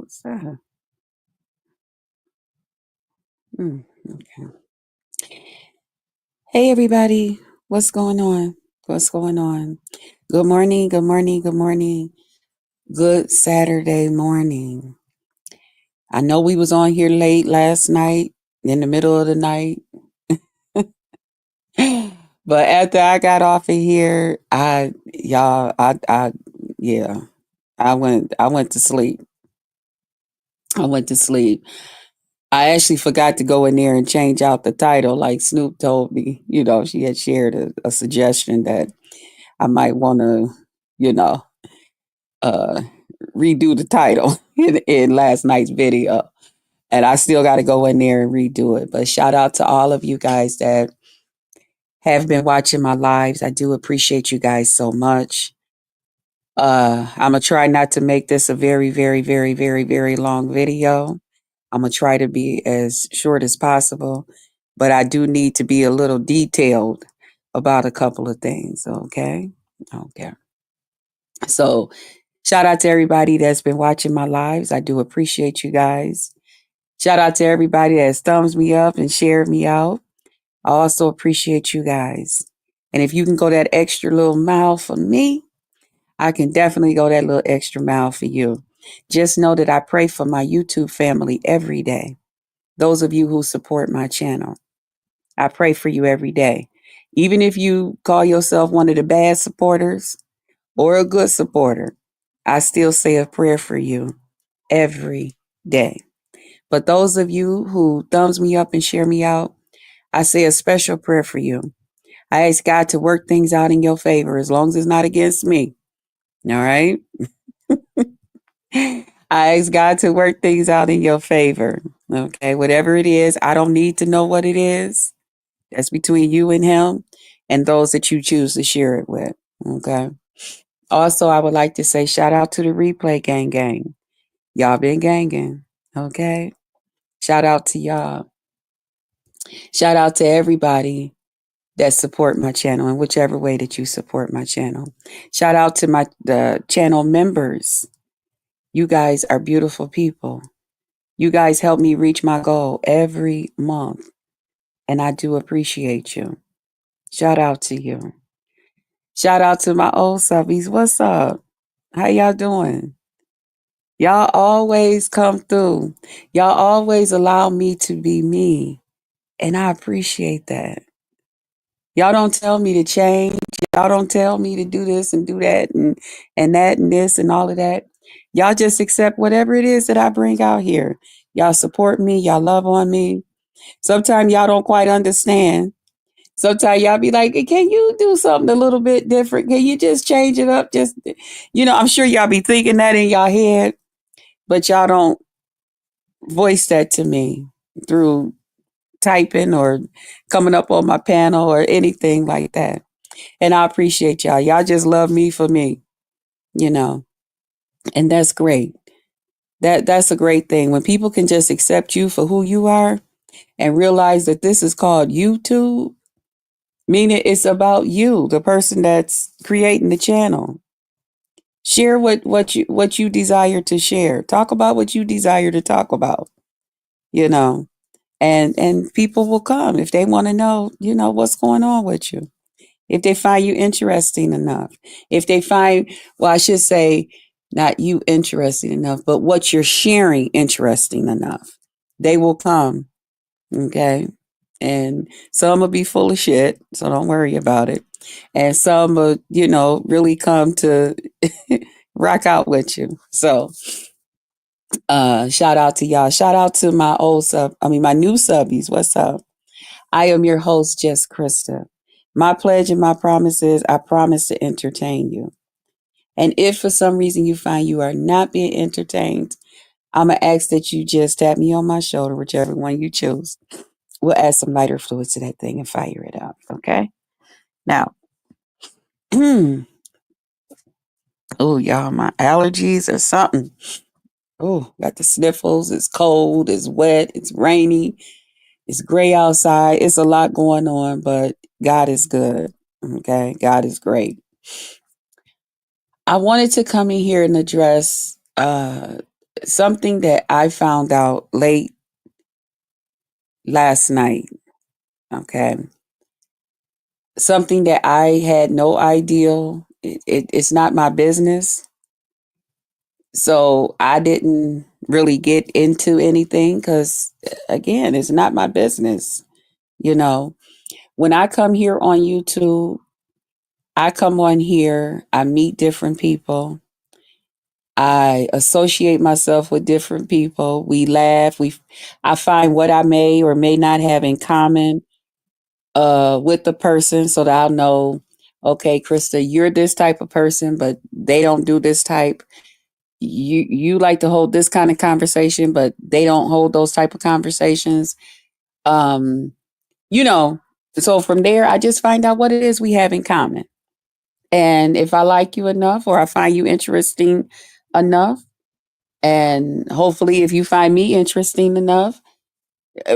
What's that? Okay. Hey, everybody. What's going on? What's going on? Good morning. Good morning. Good morning. Good Saturday morning. I know we was on here late last night, in the middle of the night. But after I got off of here, yeah, I went to sleep. I went to sleep. I actually forgot to go in there and change out the title, like Snoop told me. She had shared a suggestion that I might want to, you know, uh, redo the title in last night's video. And I still got to go in there and redo it. But shout out to all of you guys that have been watching my lives. I do appreciate you guys so much. I'm going to try not to make this a very, very, very, very, very long video. I'm going to try to be as short as possible, but I do need to be a little detailed about a couple of things. Okay. Okay. So, shout out to everybody that's been watching my lives. I do appreciate you guys. Shout out to everybody that thumbs me up and shared me out. I also appreciate you guys. And if you can go that extra little mile for me, I can definitely go that little extra mile for you. Just know that I pray for my YouTube family every day. Those of you who support my channel, I pray for you every day. Even if you call yourself one of the bad supporters or a good supporter, I still say a prayer for you every day. But those of you who thumbs me up and share me out, I say a special prayer for you. I ask God to work things out in your favor as long as it's not against me. All right? I ask God to work things out in your favor. Okay? Whatever it is, I don't need to know what it is. That's between you and Him and those that you choose to share it with. Okay? Also, I would like to say shout out to the replay gang. Y'all been ganging. Okay? Shout out to y'all. Shout out to everybody that support my channel in whichever way that you support my channel. Shout out to the channel members. You guys are beautiful people. You guys help me reach my goal every month, and I do appreciate you. Shout out to you. Shout out to my old subbies. What's up? How y'all doing? Y'all always come through. Y'all always allow me to be me, and I appreciate that. Y'all don't tell me to change. Y'all don't tell me to do this and do that and that and this and all of that. Y'all just accept whatever it is that I bring out here. Y'all support me. Y'all love on me. Sometimes y'all don't quite understand. Sometimes y'all be like, "Hey, can you do something a little bit different? Can you just change it up? Just, I'm sure y'all be thinking that in y'all head, but y'all don't voice that to me through typing or coming up on my panel or anything like that. And I appreciate y'all. Y'all just love me for me, you know, and that's great. That's a great thing when people can just accept you for who you are and realize that this is called YouTube, meaning it's about you, the person that's creating the channel. Share what you desire to share. Talk about what you desire to talk about, you know, and people will come if they want to know, what's going on with you. If they find you interesting enough, if they find, well, I should say, not you interesting enough, but what you're sharing interesting enough, they will come. Okay. And some will be full of shit, so don't worry about it. And some will, really come to rock out with you. So, shout out to y'all. Shout out to my new subbies. What's up? I am your host, Jess Krista. My pledge and my promise is I promise to entertain you. And if for some reason you find you are not being entertained, I'm going to ask that you just tap me on my shoulder, whichever one you choose. We'll add some lighter fluid to that thing and fire it up. Okay? Now, oh, y'all, my allergies or something. Oh, got the sniffles. It's cold. It's wet. It's rainy. It's gray outside. It's a lot going on, but God is good. Okay? God is great. I wanted to come in here and address something that I found out late last night, okay? Something that I had no idea. It's not my business. So I didn't really get into anything because, again, it's not my business. You know, when I come here on YouTube, I come on here, I meet different people, I associate myself with different people. We laugh. I find what I may or may not have in common with the person, so that I'll know. Okay, Krista, you're this type of person, but they don't do this type. You like to hold this kind of conversation, but they don't hold those type of conversations. Um, you know, so from there, I just find out what it is we have in common. And if I like you enough, or I find you interesting enough, and hopefully, if you find me interesting enough,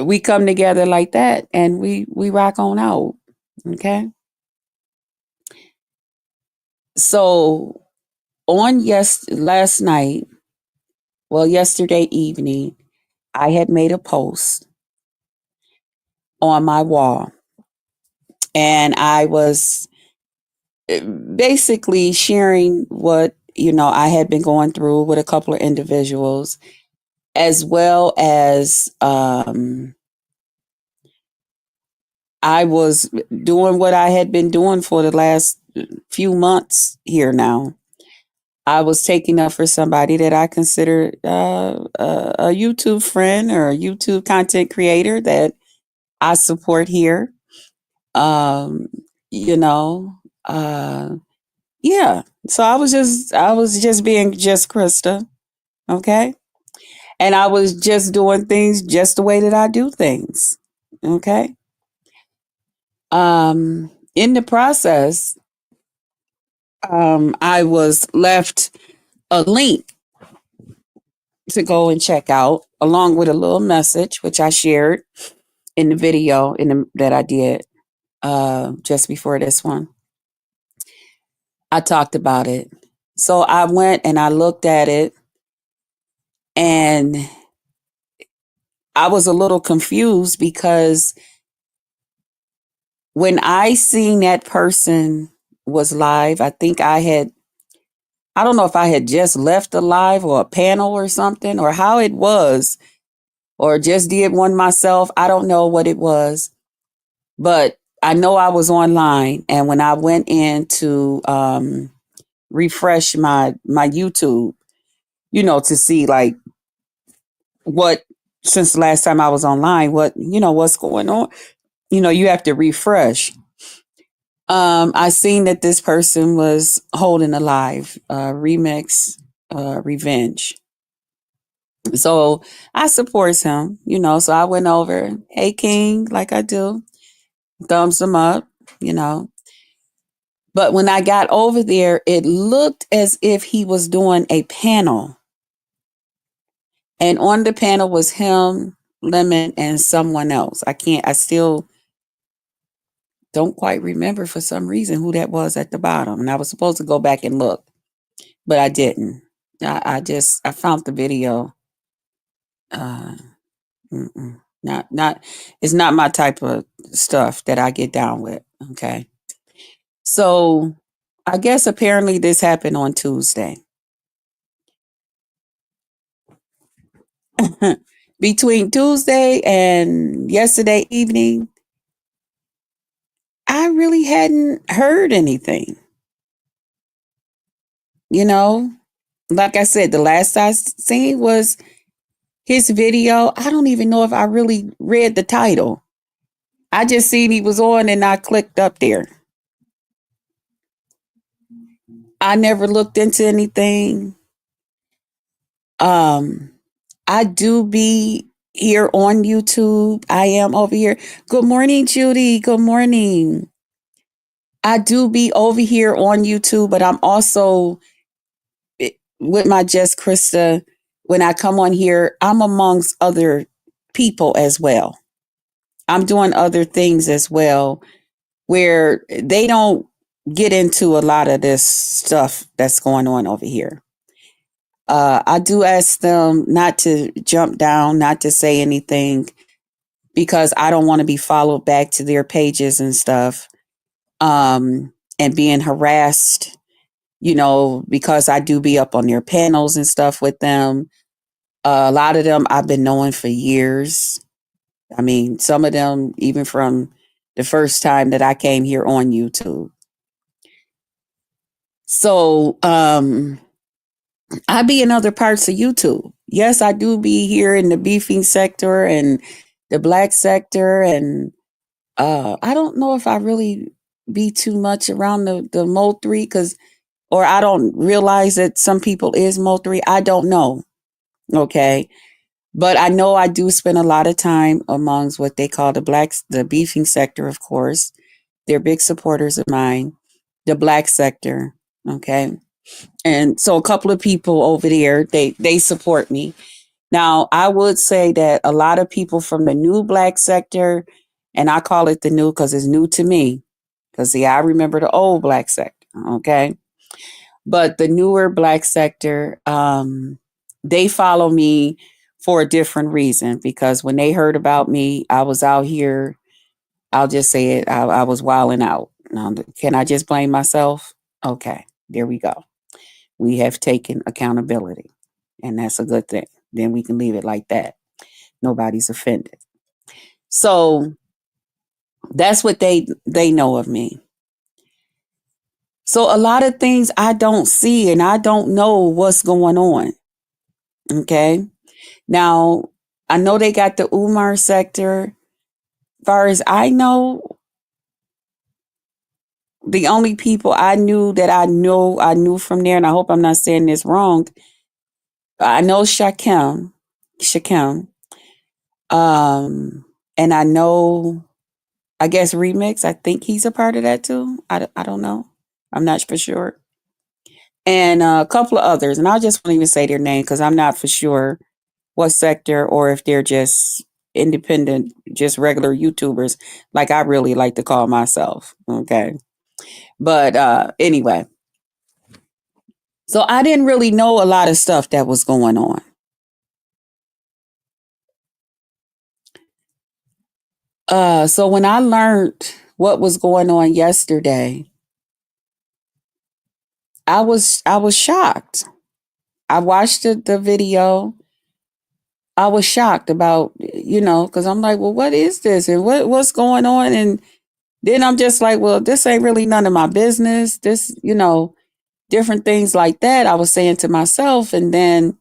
we come together like that, and we rock on out. Okay. So on last night, well, yesterday evening, I had made a post on my wall, and I was basically sharing what I had been going through with a couple of individuals, as well as I was doing what I had been doing for the last few months here now. I was taking up for somebody that I consider a YouTube friend or a YouTube content creator that I support here. Um, you know, uh, yeah. So I was just being just Krista, okay, and I was just doing things just the way that I do things, okay. In the process, I was left a link to go and check out, along with a little message, which I shared in the video that I did just before this one. I talked about it. So I went and I looked at it, and I was a little confused because when I seen that person was live, I don't know if I had just left a live or a panel or something, or how it was, or just did one myself. I don't know what it was, but I know I was online. And when I went in to refresh my YouTube, to see like what, since the last time I was online, what's going on. You have to refresh. I seen that this person was holding a live remix revenge. So I supports him, so I went over, hey King, like I do, thumbs him up, you know. But when I got over there, it looked as if he was doing a panel. And on the panel was him, Lemon, and someone else. I still don't quite remember for some reason who that was at the bottom. And I was supposed to go back and look, but I didn't. I found the video. Uh, not, it's not my type of stuff that I get down with. Okay. So I guess apparently this happened on Tuesday. Between Tuesday and yesterday evening, I really hadn't heard anything. You know, like I said, the last I seen was his video. I don't even know if I really read the title. I just seen he was on and I clicked up there. I never looked into anything. Um, I do be here on YouTube. I am over here. Good morning, Judy. Good morning. I do be over here on YouTube, but I'm also with my Just Krista. When I come on here, I'm amongst other people as well. I'm doing other things as well where they don't get into a lot of this stuff that's going on over here. I do ask them not to jump down, not to say anything because I don't want to be followed back to their pages and stuff, and being harassed, because I do be up on their panels and stuff with them. A lot of them I've been knowing for years. I mean, some of them even from the first time that I came here on YouTube. So, I be in other parts of YouTube. Yes, I do be here in the beefing sector and the black sector, and I don't know if I really be too much around the Mo 3 because, or I don't realize that some people is Mo 3. I don't know. Okay. But I know I do spend a lot of time amongst what they call the beefing sector, of course. They're big supporters of mine, the black sector. Okay. And so a couple of people over there, they support me. Now, I would say that a lot of people from the new black sector, and I call it the new because it's new to me, because see, I remember the old black sector, okay? But the newer black sector, they follow me for a different reason because when they heard about me, I was out here. I'll just say it. I was wilding out. Now, can I just blame myself? Okay, there we go. We have taken accountability, and that's a good thing. Then we can leave it like that. Nobody's offended. So that's what they know of me. So a lot of things I don't see and I don't know what's going on. Okay. Now I know they got the Umar sector. Far as I know, the only people I knew that I knew from there, and I hope I'm not saying this wrong. I know Shakim, and I know, I guess Remix. I think he's a part of that too. I don't know. I'm not for sure. And a couple of others, and I just won't even say their name because I'm not for sure what sector or if they're just independent, just regular YouTubers, like I really like to call myself. Okay. But anyway, so I didn't really know a lot of stuff that was going on. So when I learned what was going on yesterday, I was shocked. I watched the video. I was shocked about, because I'm like, well, what is this and what's going on? And then I'm just like, well, this ain't really none of my business. This, different things like that. I was saying to myself, and then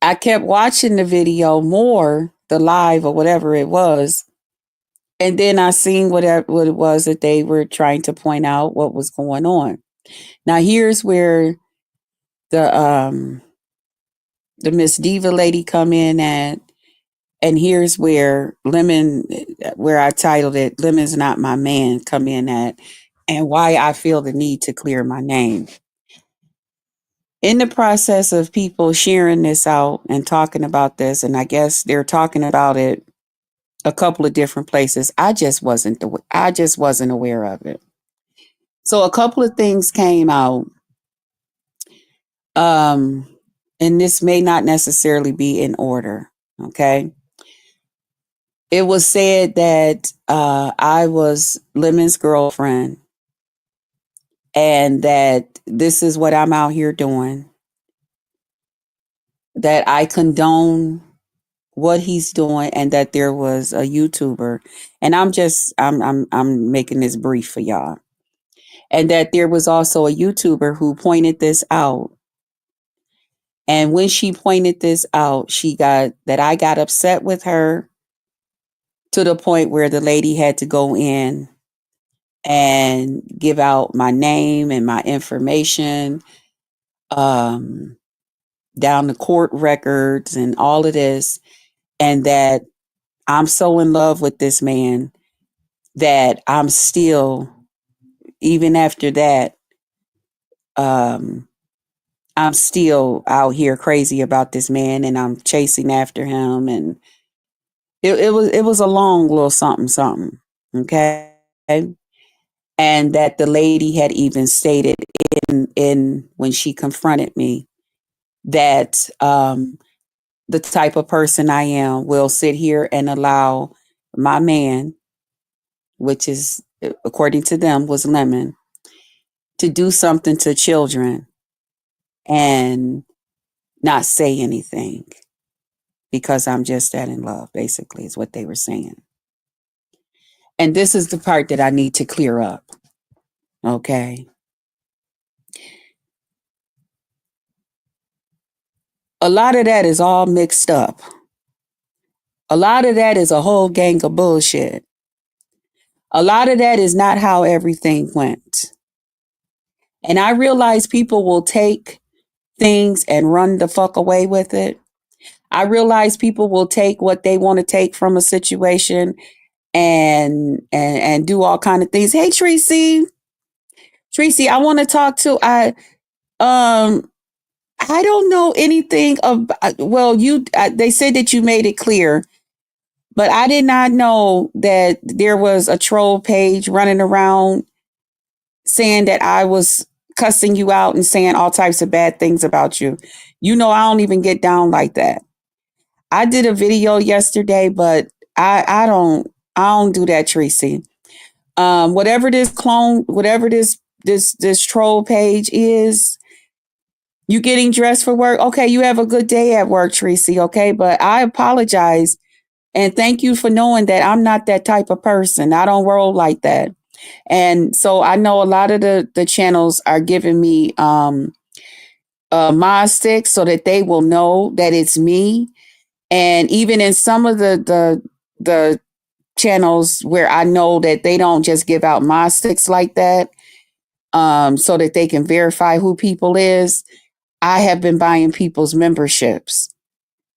I kept watching the video more, the live or whatever it was. And then I seen what it was that they were trying to point out what was going on. Now here's where the the Miss Diva Lady come in at, and here's where where I titled it, Lemon's Not My Man, come in at, and why I feel the need to clear my name. In the process of people sharing this out and talking about this, and I guess they're talking about it a couple of different places, I just wasn't aware of it. So a couple of things came out, um, and this may not necessarily be in order. Okay. It was said that I was Lemon's girlfriend and that this is what I'm out here doing, that I condone what he's doing, and that there was a YouTuber, and I'm making this brief for y'all, and that there was also a YouTuber who pointed this out. And when she pointed this out, I got upset with her to the point where the lady had to go in and give out my name and my information, um, down the court records and all of this, and that I'm so in love with this man that I'm still, even after that, um, I'm still out here crazy about this man and I'm chasing after him. And it was a long little something, something. Okay. And that the lady had even stated in when she confronted me, that the type of person I am will sit here and allow my man, which is, according to them, was Lemon, to do something to children and not say anything because I'm just that in love, basically, is what they were saying. And this is the part that I need to clear up. Okay. A lot of that is all mixed up. A lot of that is a whole gang of bullshit. A lot of that is not how everything went. And I realize people will take things and run the fuck away with it. I realize people will take what they want to take from a situation and do all kind of things. Hey Tracy, I want to talk to um I don't know anything of well you they said that you made it clear, but I did not know that there was a troll page running around saying that I was cussing you out and saying all types of bad things about you. You know, I don't even get down like that. I did a video yesterday, but I don't do that, Tracy. Whatever this troll page is, you getting dressed for work. Okay, you have a good day at work, Tracy. Okay, but I apologize and thank you for knowing that I'm not that type of person. I don't roll like that. And so I know a lot of the channels are giving me mod sticks so that they will know that it's me. And even in some of the channels where I know that they don't just give out mod sticks like that, so that they can verify who people is, I have been buying people's memberships.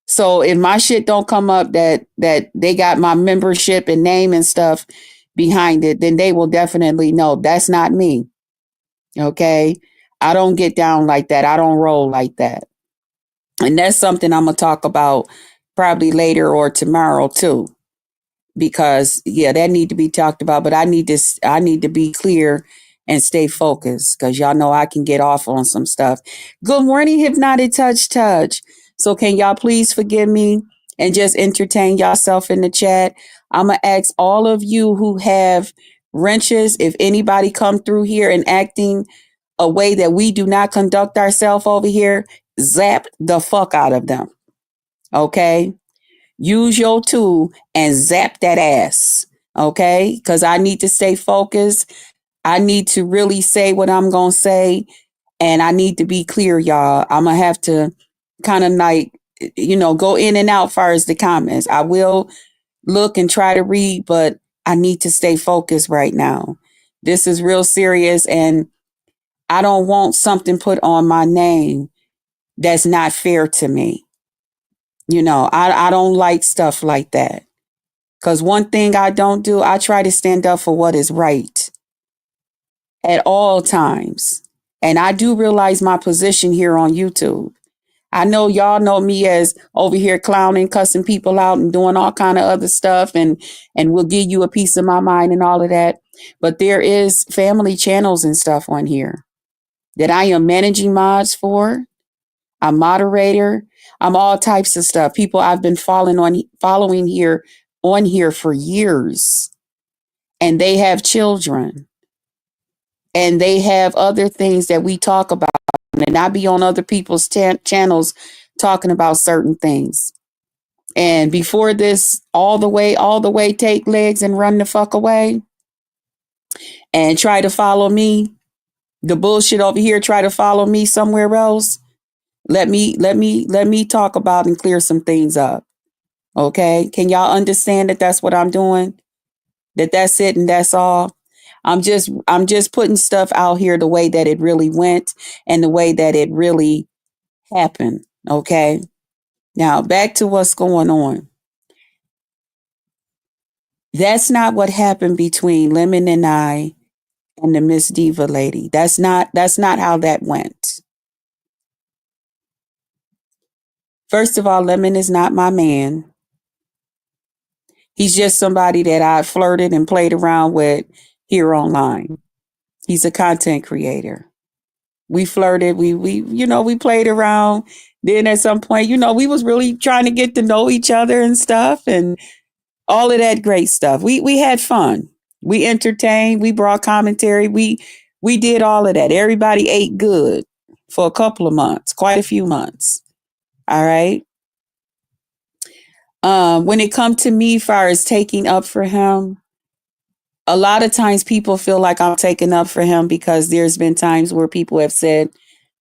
So if my shit don't come up that they got my membership and name and stuff behind it, then they will definitely know that's not me. Okay. I don't get down like that. I don't roll like that. And that's something I'm going to talk about probably later or tomorrow too. Because yeah, that need to be talked about, but I need to be clear and stay focused because y'all know I can get off on some stuff. Good morning, Hypnotic Touch. So can y'all please forgive me and just entertain yourself in the chat? I'm gonna ask all of you who have wrenches, if anybody come through here and acting a way that we do not conduct ourselves over here, zap the fuck out of them. Okay? Use your tool and zap that ass. Okay? Because I need to stay focused. I need to really say what I'm going to say. And I need to be clear, y'all. I'm going to have to kind of like, go in and out far as the comments. I will look and try to read, but I need to stay focused right now. This is real serious. And I don't want something put on my name that's not fair to me. I don't like stuff like that. Because one thing I don't do, I try to stand up for what is right at all times. And I do realize my position here on YouTube. I know y'all know me as over here clowning, cussing people out and doing all kind of other stuff and will give you a piece of my mind and all of that. But there is family channels and stuff on here that I am managing mods for. I'm moderator. I'm all types of stuff. People I've been following here on here for years. And they have children. And they have other things that we talk about. And I be on other people's channels talking about certain things. And before this, all the way, take legs and run the fuck away and try to follow me. The bullshit over here, try to follow me somewhere else. Let me talk about and clear some things up. Okay. Can y'all understand that that's what I'm doing? That's it and that's all. I'm just putting stuff out here the way that it really went and the way that it really happened. Okay. Now back to what's going on. That's not what happened between Lemon and I and the Miss Diva Lady. That's not how that went. First of all, Lemon is not my man. He's just somebody that I flirted and played around with here online. He's a content creator. We flirted, we played around, Then at some point, we was really trying to get to know each other and stuff and all of that great stuff. We had fun. We entertained, we brought commentary, we did all of that. Everybody ate good for a couple of months, quite a few months. All right. When it come to me, far as taking up for him, a lot of times people feel like I'm taking up for him because there's been times where people have said,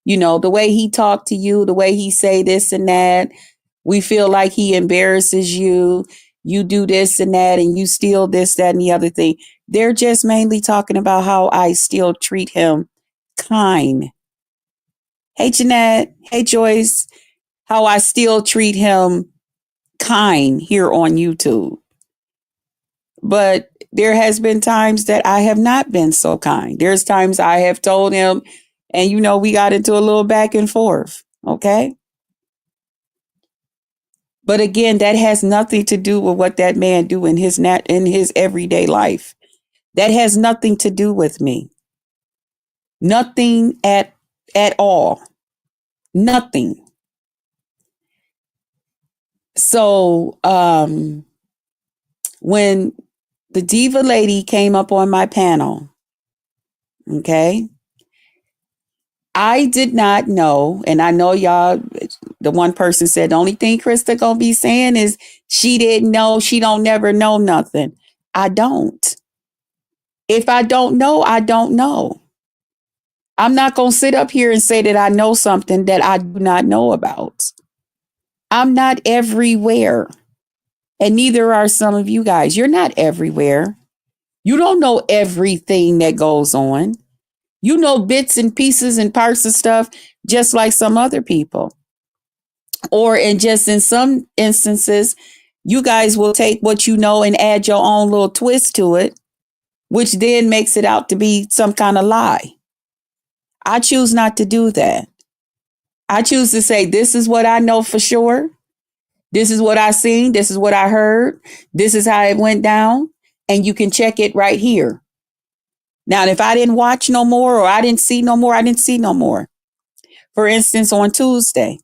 the way he talked to you, the way he say this and that, we feel like he embarrasses you. You do this and that, and you steal this, that, and the other thing. They're just mainly talking about how I still treat him kind. Hey, Jeanette. Hey, Joyce. How I still treat him kind here on YouTube. But there has been times that I have not been so kind. There's times I have told him, and we got into a little back and forth. Okay. But again, that has nothing to do with what that man do in his everyday life. That has nothing to do with me. Nothing at all. Nothing. So when the Diva Lady came up on my panel, okay, I did not know, and I know y'all, the one person said the only thing Krista gonna be saying is she didn't know, she don't never know nothing. I don't. If I don't know, I don't know. I'm not gonna sit up here and say that I know something that I do not know about. I'm not everywhere. And neither are some of you guys. You're not everywhere. You don't know everything that goes on. You know bits and pieces and parts of stuff just like some other people. Or in some instances, you guys will take what you know and add your own little twist to it, which then makes it out to be some kind of lie. I choose not to do that. I choose to say, this is what I know for sure. This is what I seen. This is what I heard. This is how it went down. And you can check it right here. Now, if I didn't watch no more or I didn't see no more, I didn't see no more. For instance, on Tuesday.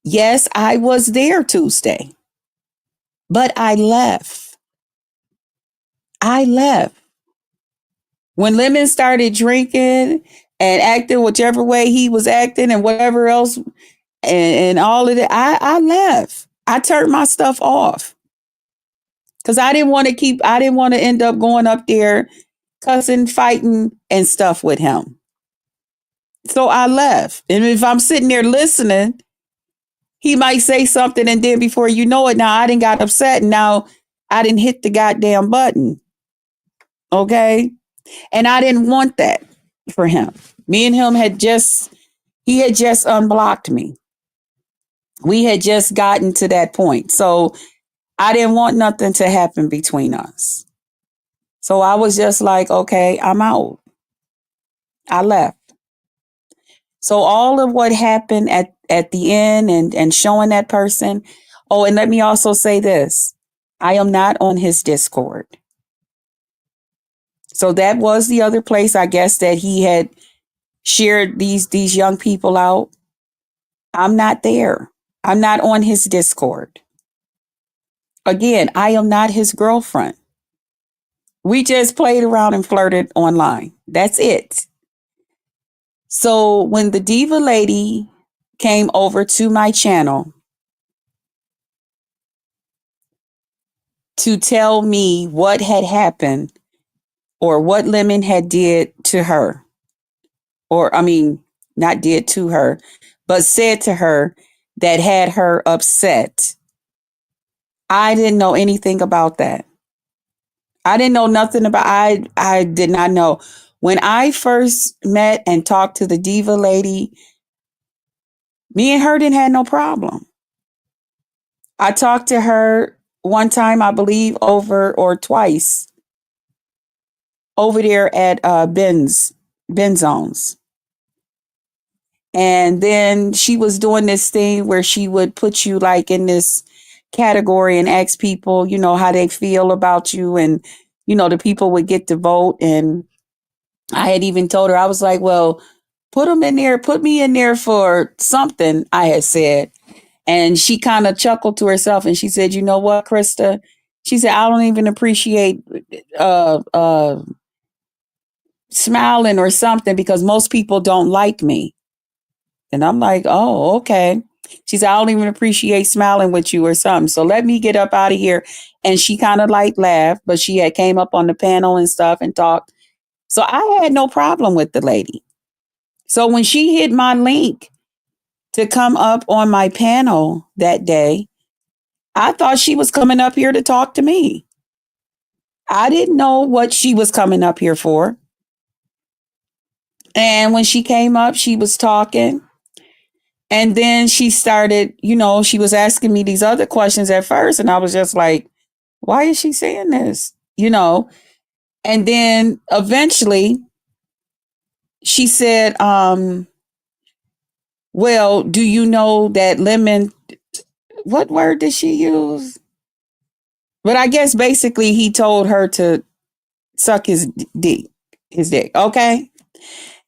Yes, I was there Tuesday, but I left. I left. When Lemon started drinking and acting whichever way he was acting and whatever else and all of that, I left. I turned my stuff off. Because I didn't want to end up going up there cussing, fighting, and stuff with him. So I left. And if I'm sitting there listening, he might say something, and then before you know it, now I didn't got upset, and now I didn't hit the goddamn button. Okay? And I didn't want that for him. Me and him he had just unblocked me. We had just gotten to that point. So I didn't want nothing to happen between us. So I was just like, okay, I'm out. I left. So all of what happened at the end and showing that person. Oh, and let me also say this. I am not on his Discord. So that was the other place, I guess, that he had shared these young people out. I'm not there. I'm not on his Discord. Again, I am not his girlfriend. We just played around and flirted online. That's it. So when the Diva Lady came over to my channel to tell me what had happened or what Lemon had did to her, or I mean, not did to her, but said to her that had her upset. I didn't know anything about that. I didn't know nothing about I did not know. When I first met and talked to the Diva Lady, me and her didn't have no problem. I talked to her one time, I believe, or twice over there at Ben's Zones. And then she was doing this thing where she would put you like in this category and ask people, how they feel about you. And, the people would get to vote. And I had even told her, I was like, well, put him in there, put me in there for something, I had said. And she kind of chuckled to herself and she said, you know what, Krista? She said, I don't even appreciate uh, uh, smiling or something because most people don't like me. And I'm like, oh, okay. She said, I don't even appreciate smiling with you or something. So let me get up out of here. And she kind of like laughed, but she had came up on the panel and stuff and talked. So I had no problem with the lady. So when she hit my link to come up on my panel that day, I thought she was coming up here to talk to me. I didn't know what she was coming up here for. And when she came up, she was talking. And then she started, she was asking me these other questions at first. And I was just like, why is she saying this? And then eventually she said, well, do you know that lemon, what word did she use? But I guess basically he told her to suck his dick. Okay.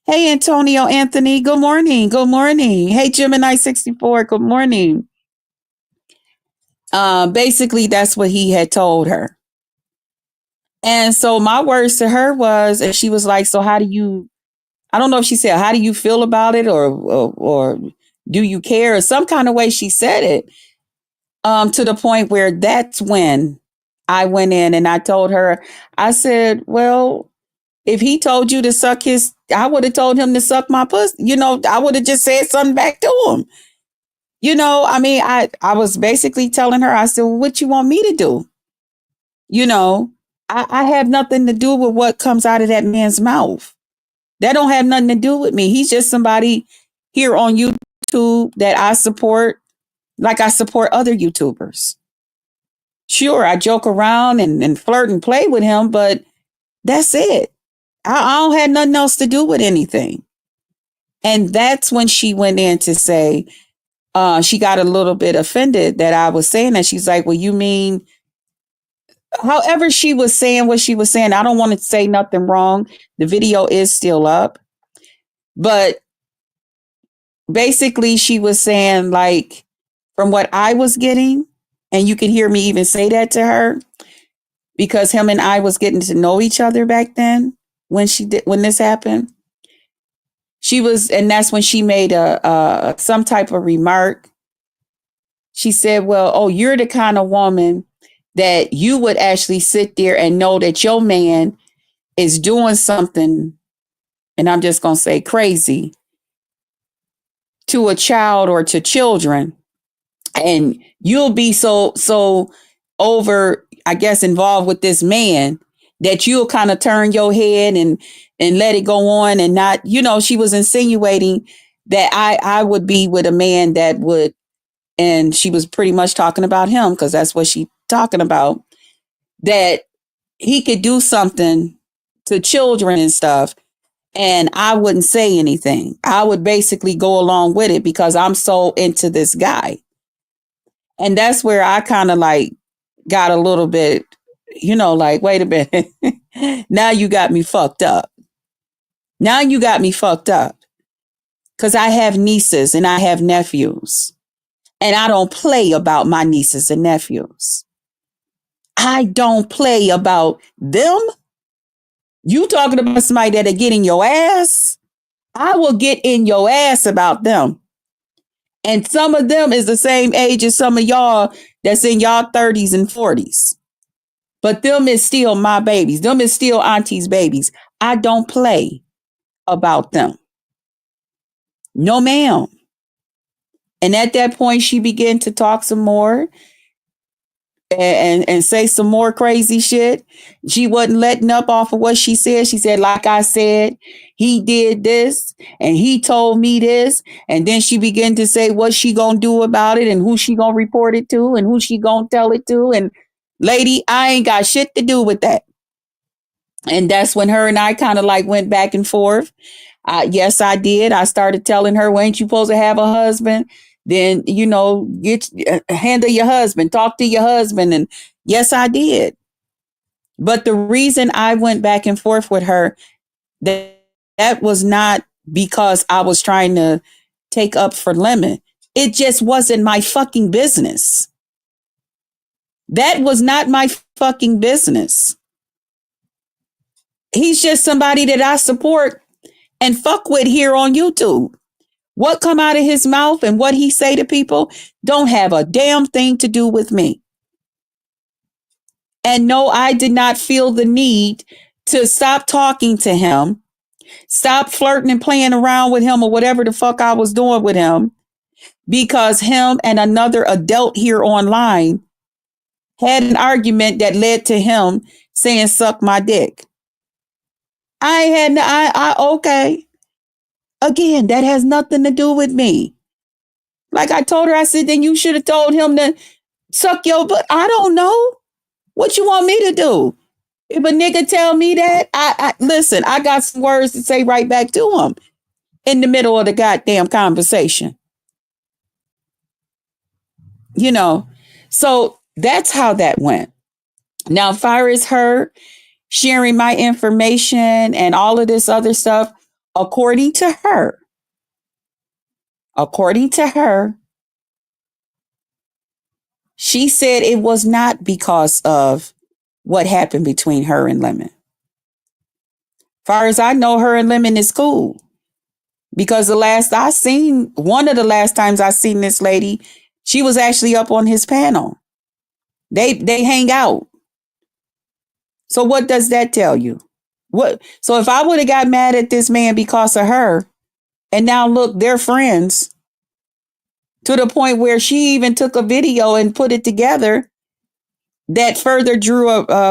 Hey, Antonio Anthony. Good morning. Good morning. Hey, Gemini 64. Good morning. Basically, that's what he had told her. And so my words to her was, and she was like, so how do you, I don't know if she said, how do you feel about it or do you care or some kind of way she said it to the point where that's when I went in and I told her, I said, well, if he told you to suck I would have told him to suck my pussy. I would have just said something back to him. I was basically telling her, I said, well, what you want me to do? I have nothing to do with what comes out of that man's mouth. That don't have nothing to do with me. He's just somebody here on YouTube that I support, like I support other YouTubers. Sure, I joke around and flirt and play with him, but that's it. I don't have nothing else to do with anything. And that's when she went in to say, she got a little bit offended that I was saying that. She's like, well, you mean, however she was saying what she was saying, I don't want to say nothing wrong. The video is still up. But basically, she was saying, like, from what I was getting, and you could hear me even say that to her, because him and I was getting to know each other back then when this happened. She was, and that's when she made some type of remark. She said, well, oh, you're the kind of woman that you would actually sit there and know that your man is doing something, and I'm just going to say crazy, to a child or to children. And you'll be so over, I guess, involved with this man that you'll kind of turn your head and let it go on and not, she was insinuating that I would be with a man that would, and she was pretty much talking about him because that's what she talking about, that he could do something to children and stuff. And I wouldn't say anything. I would basically go along with it because I'm so into this guy. And that's where I kind of like got a little bit, like, wait a minute. Now you got me fucked up. Now you got me fucked up. Because I have nieces and I have nephews. And I don't play about my nieces and nephews. I don't play about them. You talking about somebody that'll get in your ass? I will get in your ass about them. And some of them is the same age as some of y'all that's in y'all 30s and 40s. But them is still my babies. Them is still auntie's babies. I don't play about them. No, ma'am. And at that point, she began to talk some more and say some more crazy shit. She wasn't letting up off of what she said. She said, like I said, he did this and he told me this. And then she began to say what she gonna do about it and who she gonna report it to and who she gonna tell it to. And lady, I ain't got shit to do with that. And that's when her and I kind of like went back and forth. Yes, I did. I started telling her, well, ain't you supposed to have a husband? Then, handle your husband, talk to your husband. And yes, I did. But the reason I went back and forth with her, that was not because I was trying to take up for Lemon. It just wasn't my fucking business. That was not my fucking business. He's just somebody that I support and fuck with here on YouTube. What come out of his mouth and what he say to people don't have a damn thing to do with me. And no, I did not feel the need to stop talking to him, stop flirting and playing around with him or whatever the fuck I was doing with him, because him and another adult here online had an argument that led to him saying, suck my dick. Okay. Again, that has nothing to do with me. Like I told her, I said, then you should have told him to suck your butt. I don't know. What you want me to do? If a nigga tell me that, I listen, I got some words to say right back to him in the middle of the goddamn conversation. You know, so that's how that went. Now, as far as her sharing my information and all of this other stuff, according to her, she said it was not because of what happened between her and Lemon. Far as I know, her and Lemon is cool. Because one of the last times I seen this lady, she was actually up on his panel. They hang out. So what does that tell you? So if I would have got mad at this man because of her, and now look, they're friends to the point where she even took a video and put it together that further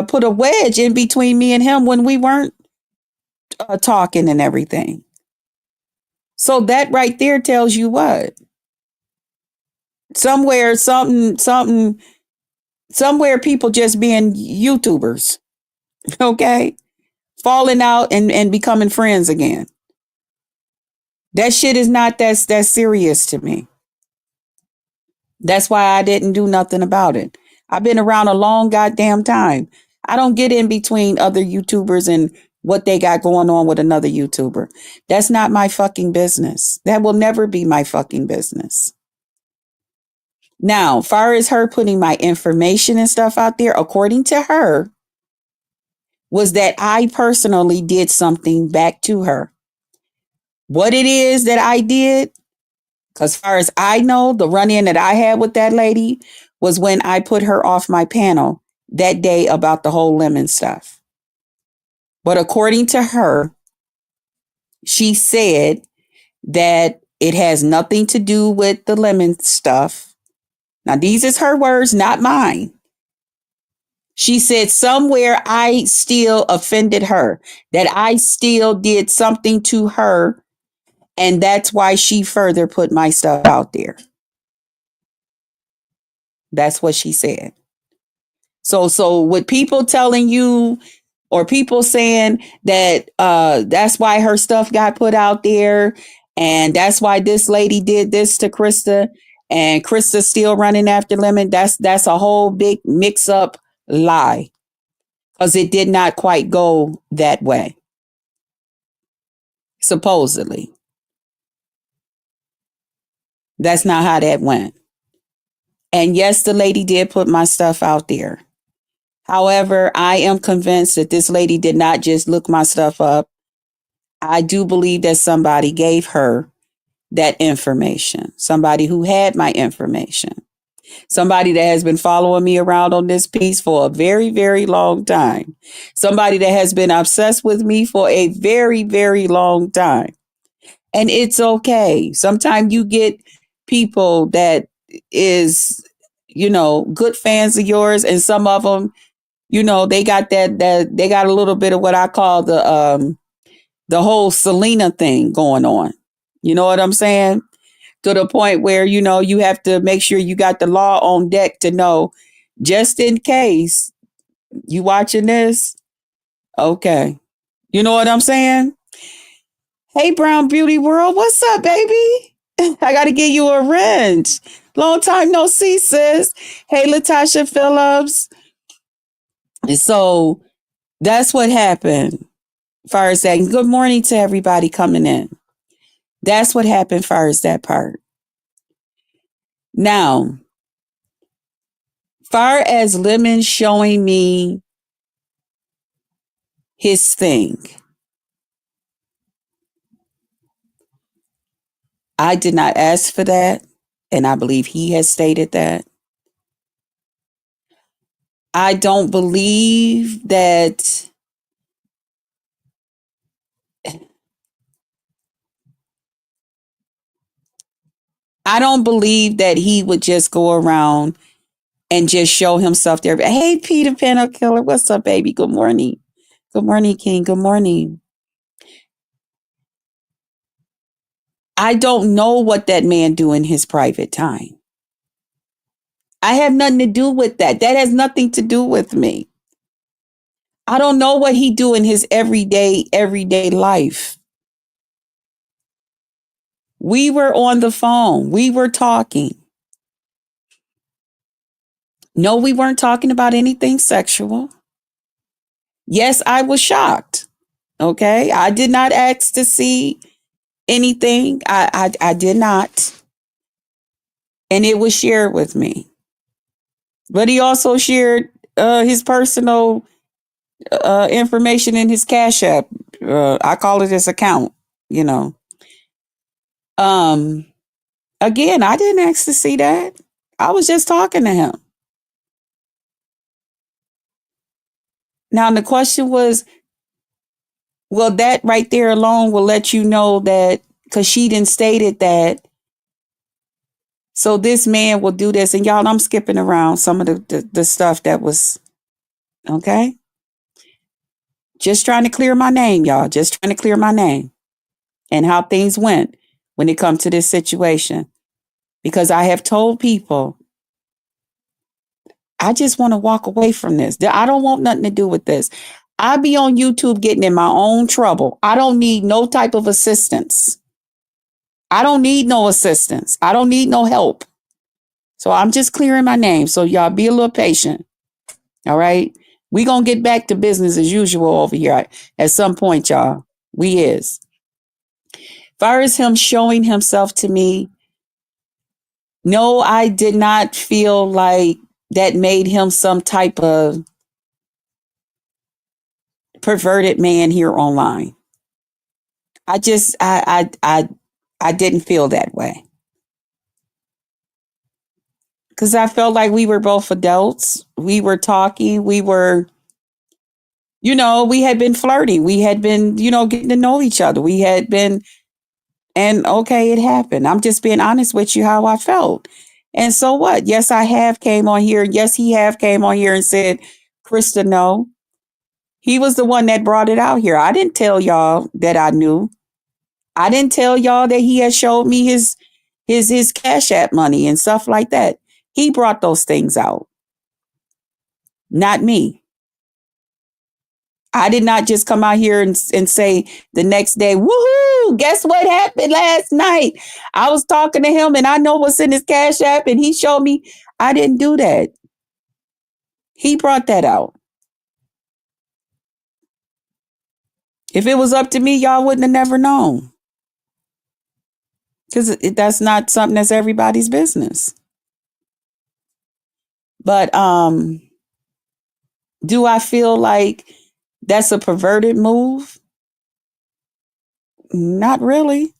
put a wedge in between me and him when we weren't talking and everything. So that right there tells you what? Somewhere people just being YouTubers, okay? Falling out and becoming friends again. That shit is not that serious to me. That's why I didn't do nothing about it. I've been around a long goddamn time. I don't get in between other YouTubers and what they got going on with another YouTuber. That's not my fucking business. That will never be my fucking business. Now, far as her putting my information and stuff out there, according to her, was that I personally did something back to her. What it is that I did, because as far as I know, the run-in that I had with that lady was when I put her off my panel that day about the whole Lemon stuff. But according to her, she said that it has nothing to do with the Lemon stuff. Now, these is her words, not mine. She said somewhere I still offended her, that I still did something to her, and that's why she further put my stuff out there. That's what she said. So with people telling you or people saying that that's why her stuff got put out there and that's why this lady did this to Krista and Krista's still running after Lemon, that's a whole big mix up lie, because it did not quite go that way. Supposedly. That's not how that went. And yes, the lady did put my stuff out there. However, I am convinced that this lady did not just look my stuff up. I do believe that somebody gave her that information. Somebody who had my information. Somebody that has been following me around on this piece for a very, very long time. Somebody that has been obsessed with me for a very, very long time. And it's okay. Sometimes you get people that is, good fans of yours, and some of them, they got that they got a little bit of what I call the whole Selena thing going on. You know what I'm saying? To the point where, you have to make sure you got the law on deck to know, just in case you watching this. Okay. You know what I'm saying? Hey, Brown Beauty World, what's up, baby? I got to give you a wrench. Long time no see, sis. Hey, Latasha Phillips. And so that's what happened. As far as that, good morning to everybody coming in. That's what happened far as that part. Now, far as Lemon showing me his thing, I did not ask for that. And I believe he has stated that. I don't believe that. I don't believe that he would just go around and just show himself there. Hey, Peter Panel Killer, what's up, baby? Good morning. Good morning, King. Good morning. I don't know what that man do in his private time. I have nothing to do with that. That has nothing to do with me. I don't know what he do in his everyday life. We were on the phone. We were talking. No, we weren't talking about anything sexual. Yes, I was shocked. Okay. I did not ask to see anything. I did not. And it was shared with me. But he also shared his personal information in his Cash App. I call it his account, you know. Um, Again, I didn't ask to see that. I was just talking to him. Now, the question was, well, that right there alone will let you know that because she didn't stated that. So this man will do this. And y'all, I'm skipping around some of the stuff that was okay. Just trying to clear my name, y'all. Just trying to clear my name and how things went when it comes to this situation. Because I have told people, I just want to walk away from this. I don't want nothing to do with this. I be on YouTube getting in my own trouble. I don't need no type of assistance. I don't need no assistance. I don't need no help. So I'm just clearing my name. So y'all be a little patient. All right. We gonna get back to business as usual over here at some point, y'all. We is. Far as him showing himself to me, no, I did not feel like that made him some type of perverted man here online. I just I didn't feel that way. Because I felt like we were both adults. We were talking. We were, we had been flirting. We had been, getting to know each other. We had been, and okay, it happened. I'm just being honest with you how I felt. And so what? Yes, I have came on here. Yes, he have came on here and said, Krista, no. He was the one that brought it out here. I didn't tell y'all that I knew. I didn't tell y'all that he had showed me his Cash App money and stuff like that. He brought those things out, not me. I did not just come out here and say the next day, woohoo, guess what happened last night? I was talking to him and I know what's in his Cash App and he showed me. I didn't do that. He brought that out. If it was up to me, y'all wouldn't have never known. Because that's not something that's everybody's business. But do I feel like that's a perverted move? Not really.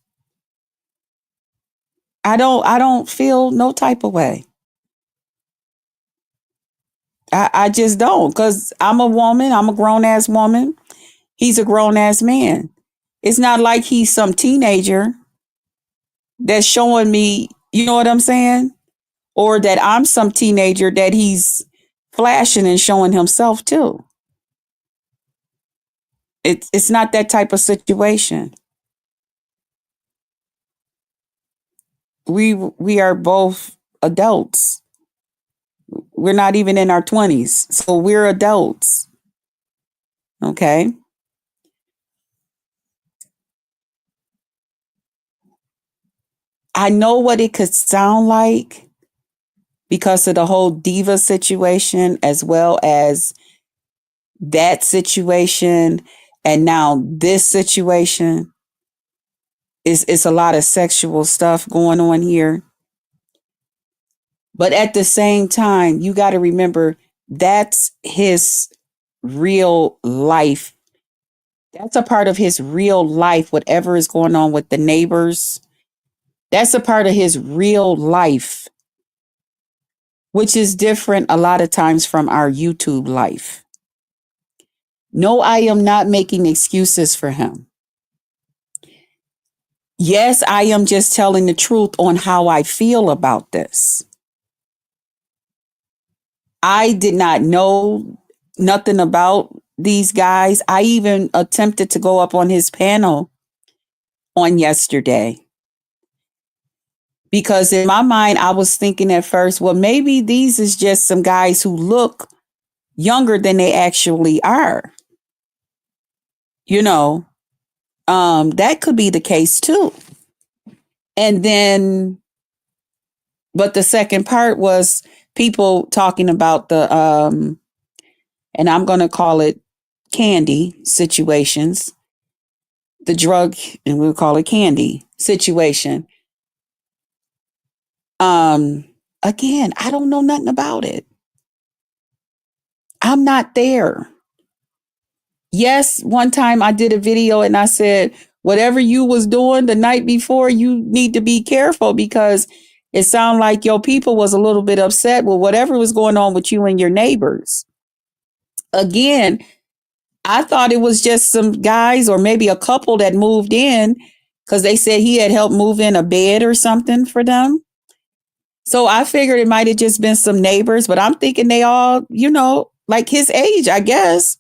I don't feel no type of way. I just don't, because I'm a woman, I'm a grown ass woman. He's a grown ass man. It's not like he's some teenager that's showing me, you know what I'm saying? Or that I'm some teenager that he's flashing and showing himself to. It's not that type of situation. We are both adults. We're not even in our 20s. So we're adults. Okay? I know what it could sound like because of the whole diva situation, as well as that situation, and now this situation. it's a lot of sexual stuff going on here. But at the same time, you got to remember that's his real life. That's a part of his real life, whatever is going on with the neighbors. That's a part of his real life, which is different a lot of times from our YouTube life. No, I am not making excuses for him. Yes, I am just telling the truth on how I feel about this. I did not know nothing about these guys. I even attempted to go up on his panel on yesterday because in my mind, I was thinking at first, well, maybe these is just some guys who look younger than they actually are. You know, that could be the case too. And then, but the second part was people talking about and I'm going to call it candy situations, the drug, and we'll call it candy situation. Um, Again, I don't know nothing about it. I'm not there. Yes, one time I did a video and I said, whatever you was doing the night before, you need to be careful because it sounded like your people was a little bit upset with whatever was going on with you and your neighbors. Again, I thought it was just some guys or maybe a couple that moved in because they said he had helped move in a bed or something for them. So I figured it might have just been some neighbors, but I'm thinking they all, like his age, I guess.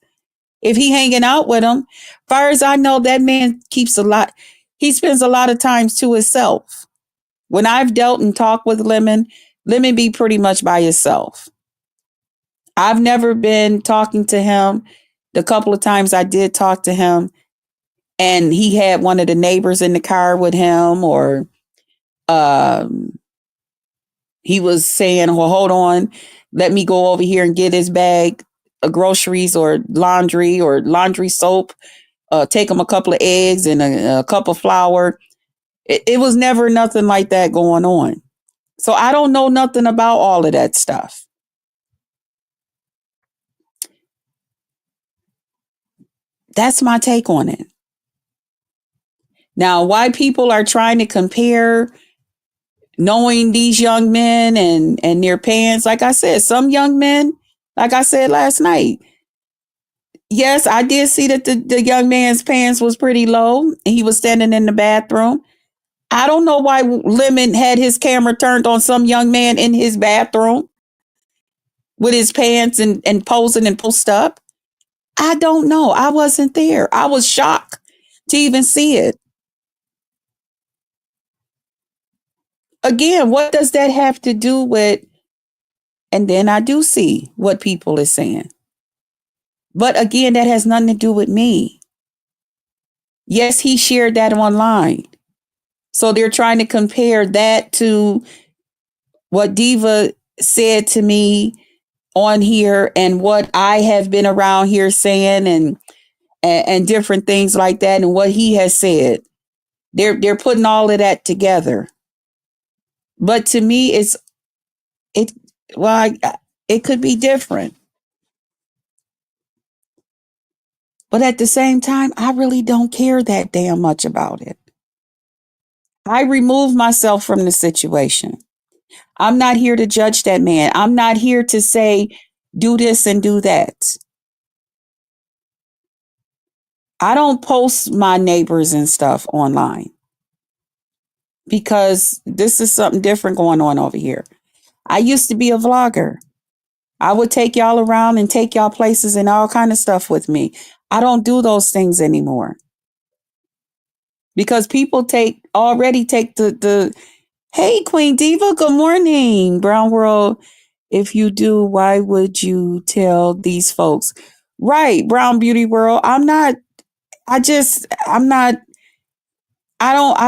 If he hanging out with them, far as I know, that man keeps a lot. He spends a lot of times to himself. When I've dealt and talked with Lemon, Lemon be pretty much by himself. I've never been talking to him. The couple of times I did talk to him, and he had one of the neighbors in the car with him, or um, he was saying, well, hold on, let me go over here and get his bag of groceries or laundry soap, take him a couple of eggs and a cup of flour. It was never nothing like that going on. So I don't know nothing about all of that stuff. That's my take on it. Now, why people are trying to compare knowing these young men and their pants, like I said, some young men, like I said last night, yes, I did see that the young man's pants was pretty low and he was standing in the bathroom. I don't know why Lemon had his camera turned on some young man in his bathroom with his pants and posing and post up. I don't know. I wasn't there. I was shocked to even see it. Again, what does that have to do with? And then I do see what people are saying. But again, that has nothing to do with me. Yes, he shared that online. So they're trying to compare that to what Diva said to me on here and what I have been around here saying and different things like that and what he has said. They're putting all of that together. But to me it well it could be different. But at the same time, I really don't care that damn much about it. I remove myself from the situation. I'm not here to judge that man. I'm not here to say, do this and do that. I don't post my neighbors and stuff online because this is something different going on over here. I used to be a vlogger. I would take y'all around and take y'all places and all kind of stuff with me. I don't do those things anymore because people already take the hey, Queen Diva, good morning. Brown World, if you do, why would you tell these folks? Right, Brown Beauty World. I'm not, I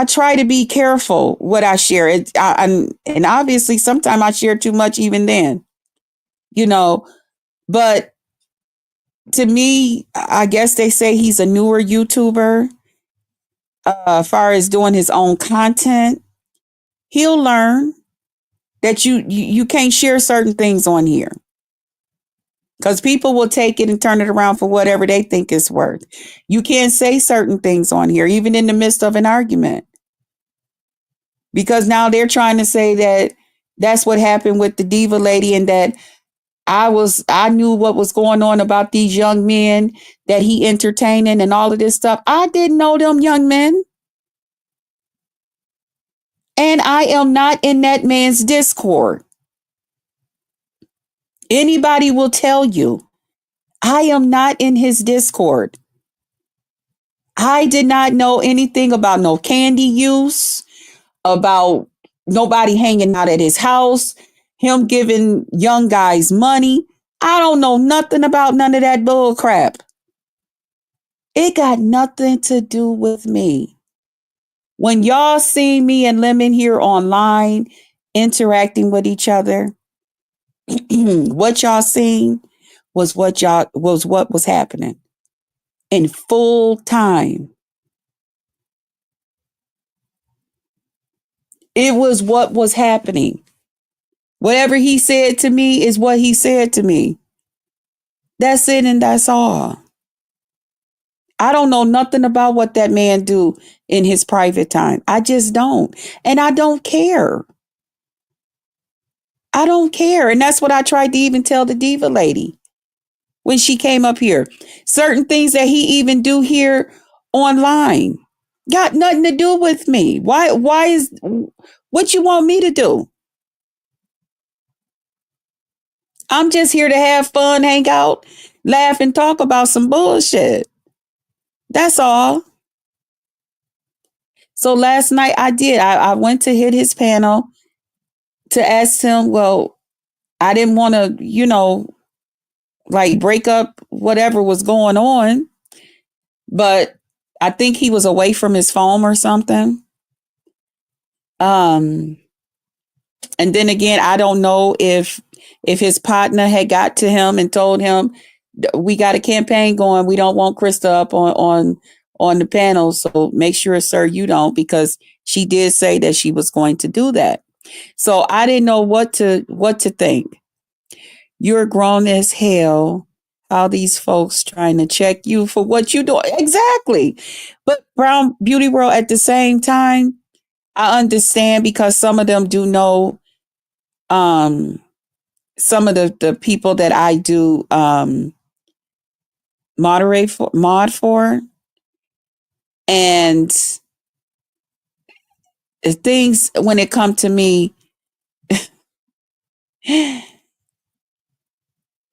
try to be careful what I share. And obviously sometimes I share too much even then, you know, but to me, I guess they say he's a newer YouTuber. far as doing his own content, he'll learn that you can't share certain things on here because people will take it and turn it around for whatever they think it's worth. You can't say certain things on here, even in the midst of an argument, because now they're trying to say that that's what happened with the Diva Lady and that I knew what was going on about these young men that he entertaining and all of this stuff. I didn't know them young men. And I am not in that man's Discord. Anybody will tell you, I am not in his Discord. I did not know anything about no candy use, about nobody hanging out at his house, him giving young guys money. I don't know nothing about none of that bull crap. It got nothing to do with me. When y'all see me and Lemon here online interacting with each other, what y'all seen was what was happening in full time. It was what was happening. Whatever he said to me is what he said to me. That's it and that's all. I don't know nothing about what that man do in his private time. I just don't. And I don't care. I don't care. And that's what I tried to even tell the Diva Lady when she came up here. Certain things that he even do here online got nothing to do with me. Why is what you want me to do? I'm just here to have fun, hang out, laugh, and talk about some bullshit. That's all. So last night I did. I went to hit his panel to ask him, well, I didn't want to, like break up whatever was going on, but I think he was away from his phone or something. Um, and then again, I don't know if his partner had got to him and told him we got a campaign going. We don't want Krista up on the panel, so make sure, sir, you don't, because she did say that she was going to do that. So I didn't know what to think. You're grown as hell. All these folks trying to check you for what you do. Exactly. But Brown Beauty World, at the same time, I understand because some of them do know some of the people that I do mod for. And things when it come to me,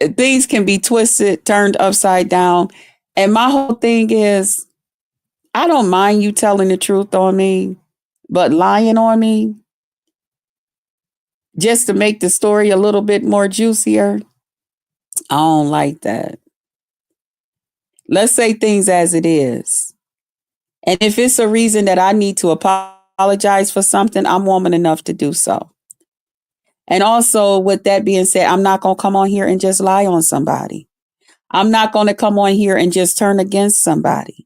things can be twisted, turned upside down. And my whole thing is, I don't mind you telling the truth on me, but lying on me just to make the story a little bit more juicier, I don't like that. Let's say things as it is. And if it's a reason that I need to apologize for something, I'm woman enough to do so. And also, with that being said, I'm not going to come on here and just lie on somebody. I'm not going to come on here and just turn against somebody.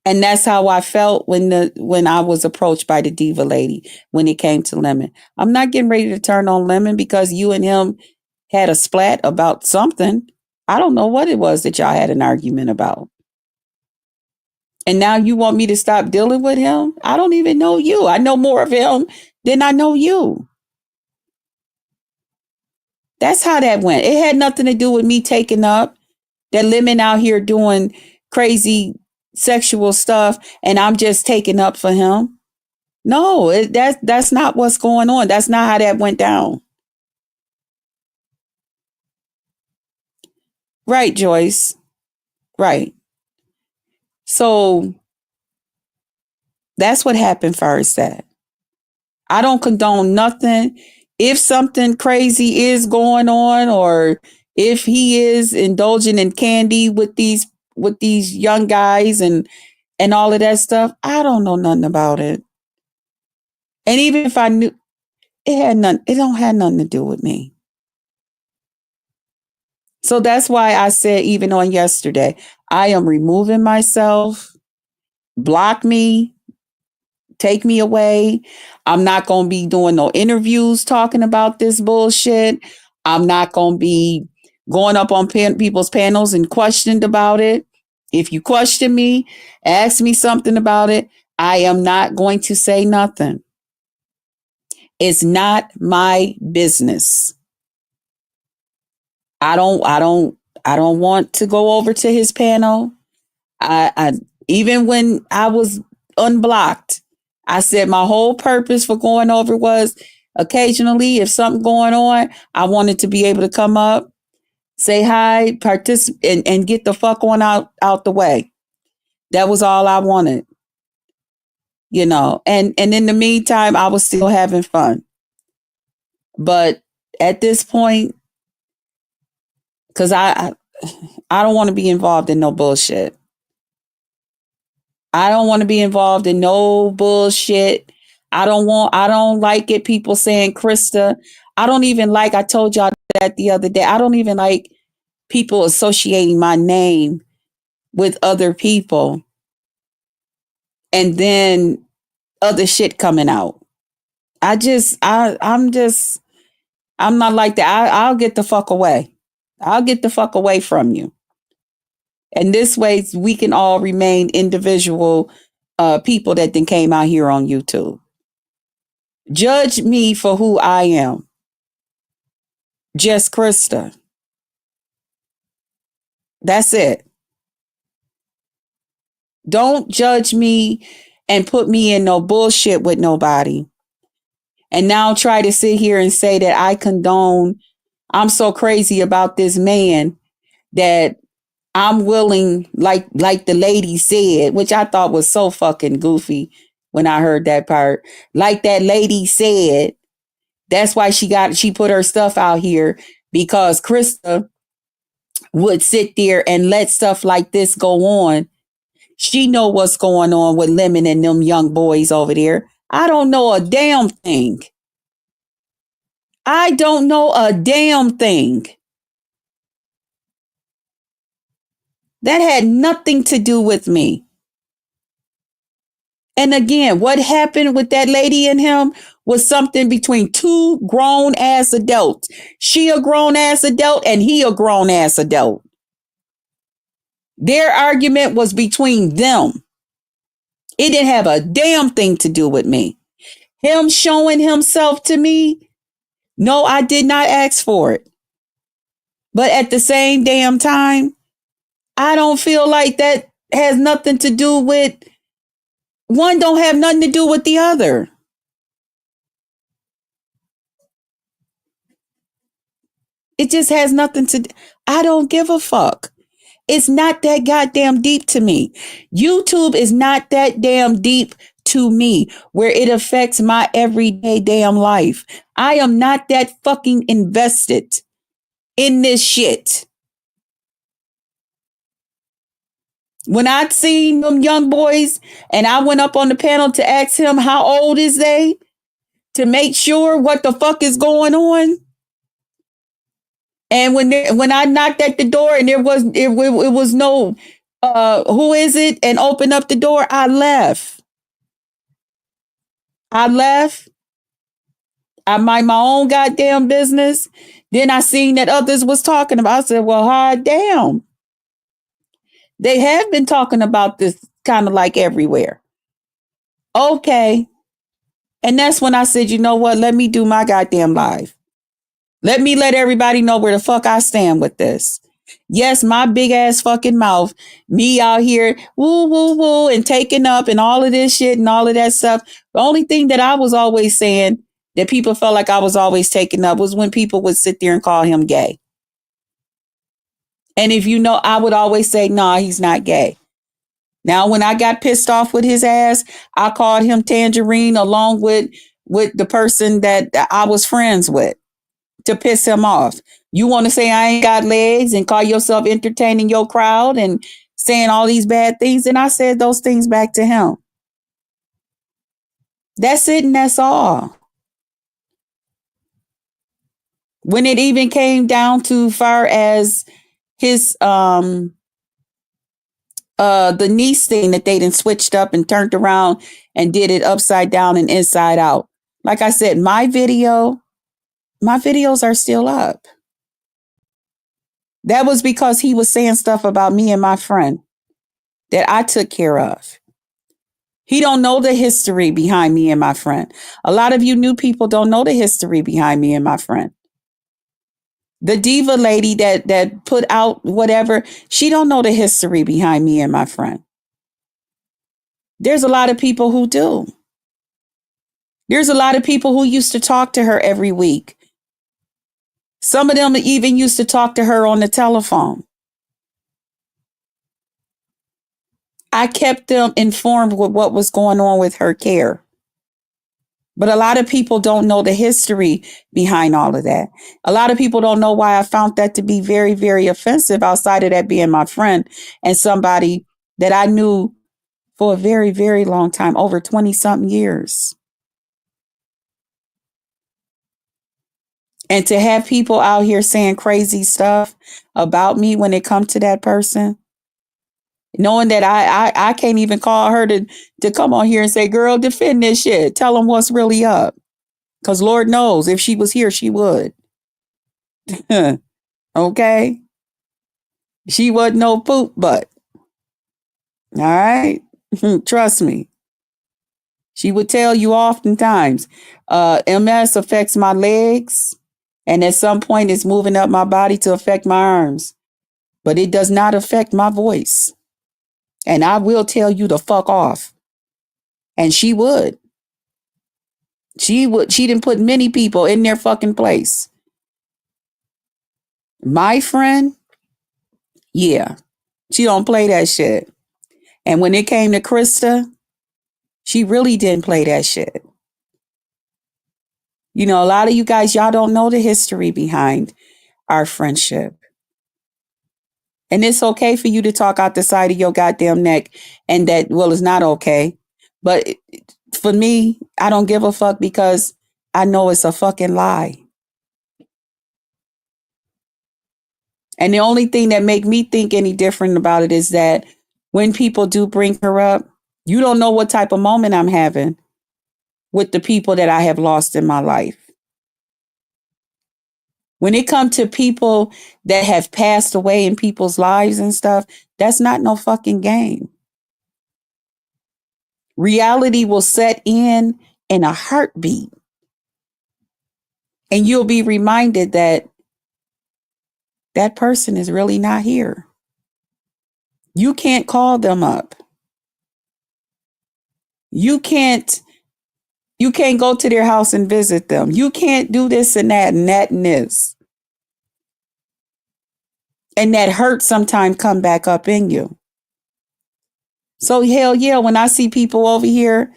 And that's how I felt when I was approached by the Diva Lady when it came to Lemon. I'm not getting ready to turn on Lemon because you and him had a splat about something. I don't know what it was that y'all had an argument about. And now you want me to stop dealing with him? I don't even know you. I know more of him than I know you. That's how that went. It had nothing to do with me taking up that Lemon out here doing crazy sexual stuff and I'm just taking up for him. No, that's not what's going on. That's not how that went down. Right, Joyce. Right. So that's what happened first. That I don't condone nothing. If something crazy is going on, or if he is indulging in candy with these young guys and all of that stuff, I don't know nothing about it. And even if I knew, it don't have nothing to do with me. So that's why I said, even on yesterday, I am removing myself. block me, take me away. I'm not going to be doing no interviews talking about this bullshit. I'm not going to be going up on people's panels and questioned about it. If you question me, ask me something about it, I am not going to say nothing. It's not my business. I don't I don't I don't want to go over to his panel. I even when I was unblocked, I said my whole purpose for going over was occasionally if something going on, I wanted to be able to come up, say hi, participate and get the fuck on out the way. That was all I wanted, you know. And in the meantime, I was still having fun. But at this point, because I don't want to be involved in no bullshit. I don't want to be involved in no bullshit. I don't like it. People saying Krista. I don't even like, I told y'all that the other day. I don't even like people associating my name with other people and then other shit coming out. I'm not like that. I'll get the fuck away. I'll get the fuck away from you. And this way we can all remain individual people that then came out here on YouTube. Judge me for who I am. Just Krista. That's it. Don't judge me and put me in no bullshit with nobody. And now try to sit here and say that I condone, I'm so crazy about this man that I'm willing, like the lady said, which I thought was so fucking goofy when I heard that part. Like that lady said, that's why she put her stuff out here because Krista would sit there and let stuff like this go on. She know what's going on with Lemon and them young boys over there. I don't know a damn thing. I don't know a damn thing. That had nothing to do with me. And again, what happened with that lady and him was something between two grown ass adults. She a grown ass adult and he a grown ass adult. Their argument was between them. It didn't have a damn thing to do with me. Him showing himself to me, no, I did not ask for it. But at the same damn time, I don't feel like that has nothing to do with one, don't have nothing to do with the other. It just has nothing to, I don't give a fuck. It's not that goddamn deep to me. YouTube is not that damn deep to me where it affects my everyday damn life. I am not that fucking invested in this shit. When I seen them young boys and I went up on the panel to ask him how old is they to make sure what the fuck is going on. And when I knocked at the door and it was no who is it and opened up the door, I left. I left. I mind my own goddamn business. Then I seen that others was talking about. I said, well, hot damn. They have been talking about this kind of like everywhere. Okay. And that's when I said, you know what? Let me do my goddamn live. Let me let everybody know where the fuck I stand with this. Yes, my big ass fucking mouth, me out here, woo, woo, woo, and taking up and all of this shit and all of that stuff. The only thing that I was always saying that people felt like I was always taking up was when people would sit there and call him gay. And if you know, I would always say, nah, he's not gay. Now, when I got pissed off with his ass, I called him Tangerine along with the person that I was friends with to piss him off. You want to say I ain't got legs and call yourself entertaining your crowd and saying all these bad things. And I said those things back to him. That's it and that's all. When it even came down to far as his the niece thing that they done switched up and turned around and did it upside down and inside out. Like I said, my videos are still up. That was because he was saying stuff about me and my friend that I took care of. He don't know the history behind me and my friend. A lot of you new people don't know the history behind me and my friend. The Diva Lady that put out whatever, she don't know the history behind me and my friend. There's a lot of people who do. There's a lot of people who used to talk to her every week. Some of them even used to talk to her on the telephone. I kept them informed with what was going on with her care. But a lot of people don't know the history behind all of that. A lot of people don't know why I found that to be very, very offensive outside of that being my friend and somebody that I knew for a very, very long time, over 20 something years. And to have people out here saying crazy stuff about me when it comes to that person, knowing that I can't even call her to come on here and say, girl, defend this shit. Tell them what's really up. Because Lord knows if she was here, she would. Okay? She wasn't no poop butt. All right? Trust me. She would tell you oftentimes, MS affects my legs. And at some point, it's moving up my body to affect my arms. But it does not affect my voice. And I will tell you to fuck off. And she would. She would. She didn't put many people in their fucking place. My friend, yeah, she don't play that shit. And when it came to Krista, she really didn't play that shit. You know, a lot of you guys, y'all don't know the history behind our friendship. And it's okay for you to talk out the side of your goddamn neck and that, well, it's not okay. But for me, I don't give a fuck because I know it's a fucking lie. And the only thing that make me think any different about it is that when people do bring her up, you don't know what type of moment I'm having with the people that I have lost in my life. When it comes to people that have passed away in people's lives and stuff, that's not no fucking game. Reality will set in a heartbeat. And you'll be reminded that that person is really not here. You can't call them up. You can't go to their house and visit them. You can't do this and that and that and this. And that hurt sometimes come back up in you. So hell yeah, when I see people over here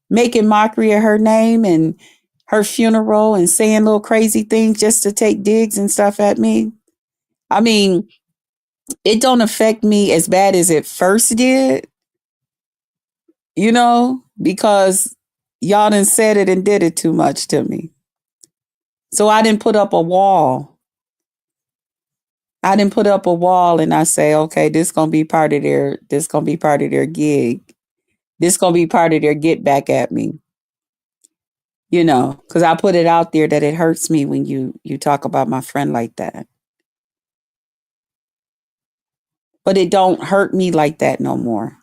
making mockery of her name and her funeral and saying little crazy things just to take digs and stuff at me, I mean, it don't affect me as bad as it first did, you know, because y'all done said it and did it too much to me. So I didn't put up a wall. I didn't put up a wall and I say, okay, this gonna be part of their gig. This gonna be part of their get back at me. You know, because I put it out there that it hurts me when you talk about my friend like that. But it don't hurt me like that no more.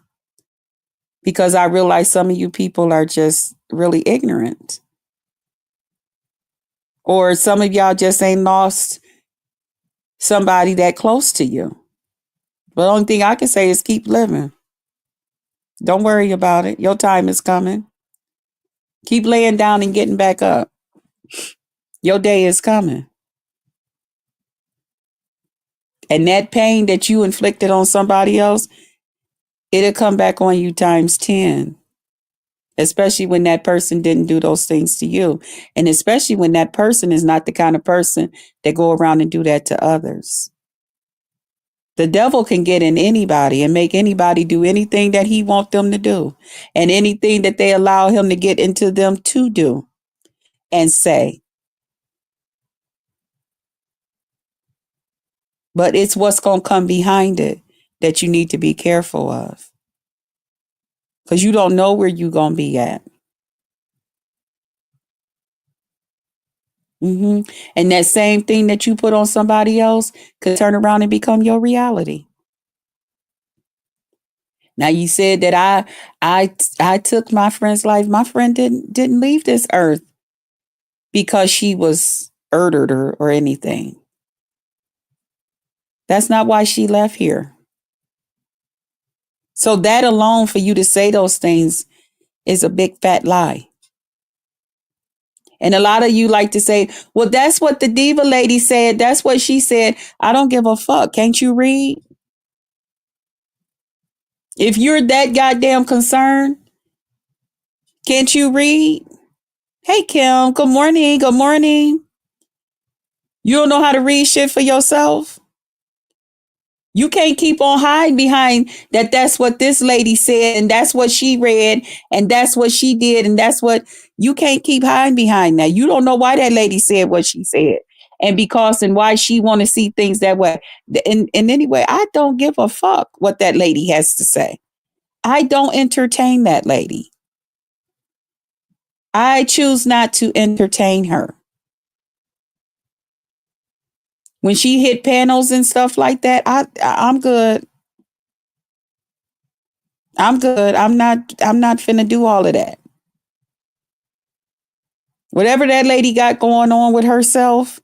Because I realize some of you people are just really ignorant. Or some of y'all just ain't lost somebody that close to you. But the only thing I can say is keep living. Don't worry about it. Your time is coming. Keep laying down and getting back up. Your day is coming. And that pain that you inflicted on somebody else, it'll come back on you times 10. Especially when that person didn't do those things to you. And especially when that person is not the kind of person that go around and do that to others. The devil can get in anybody and make anybody do anything that he wants them to do. And anything that they allow him to get into them to do and say. But it's what's going to come behind it that you need to be careful of, because you don't know where you're going to be at. And that same thing that you put on somebody else could turn around and become your reality. Now you said that I took my friend's life. My friend didn't leave this earth because she was murdered or anything. That's not why she left here. So that alone, for you to say those things, is a big fat lie. And a lot of you like to say, well, that's what the Diva Lady said. That's what she said. I don't give a fuck. Can't you read? If you're that goddamn concerned, can't you read? Hey, Kim, good morning. Good morning. You don't know how to read shit for yourself? You can't keep on hiding behind that. That's what this lady said, and that's what she read, and that's what she did, and that's what you can't keep hiding behind that. You don't know why that lady said what she said, and because and why she want to see things that way. And anyway, I don't give a fuck what that lady has to say. I don't entertain that lady. I choose not to entertain her. When she hit panels and stuff like that, I'm good. I'm good. I'm not finna do all of that. Whatever that lady got going on with herself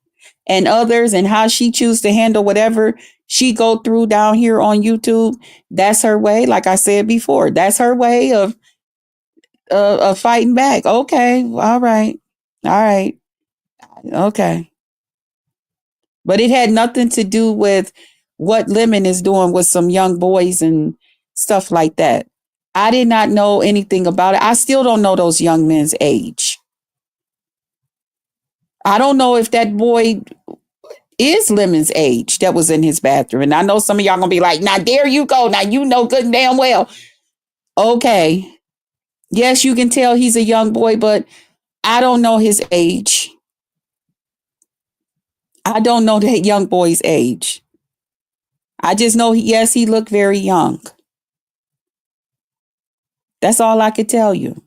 and others and how she choose to handle whatever she go through down here on YouTube, that's her way. Like I said before, that's her way of fighting back. Okay, all right. All right. Okay. But it had nothing to do with what Lemon is doing with some young boys and stuff like that. I did not know anything about it. I still don't know those young men's age. I don't know if that boy is Lemon's age that was in his bathroom. And I know some of y'all gonna be like, now there you go. Now you know good and damn well. Okay. Yes, you can tell he's a young boy, but I don't know his age. I don't know that young boy's age. I just know, yes, he looked very young. That's all I could tell you.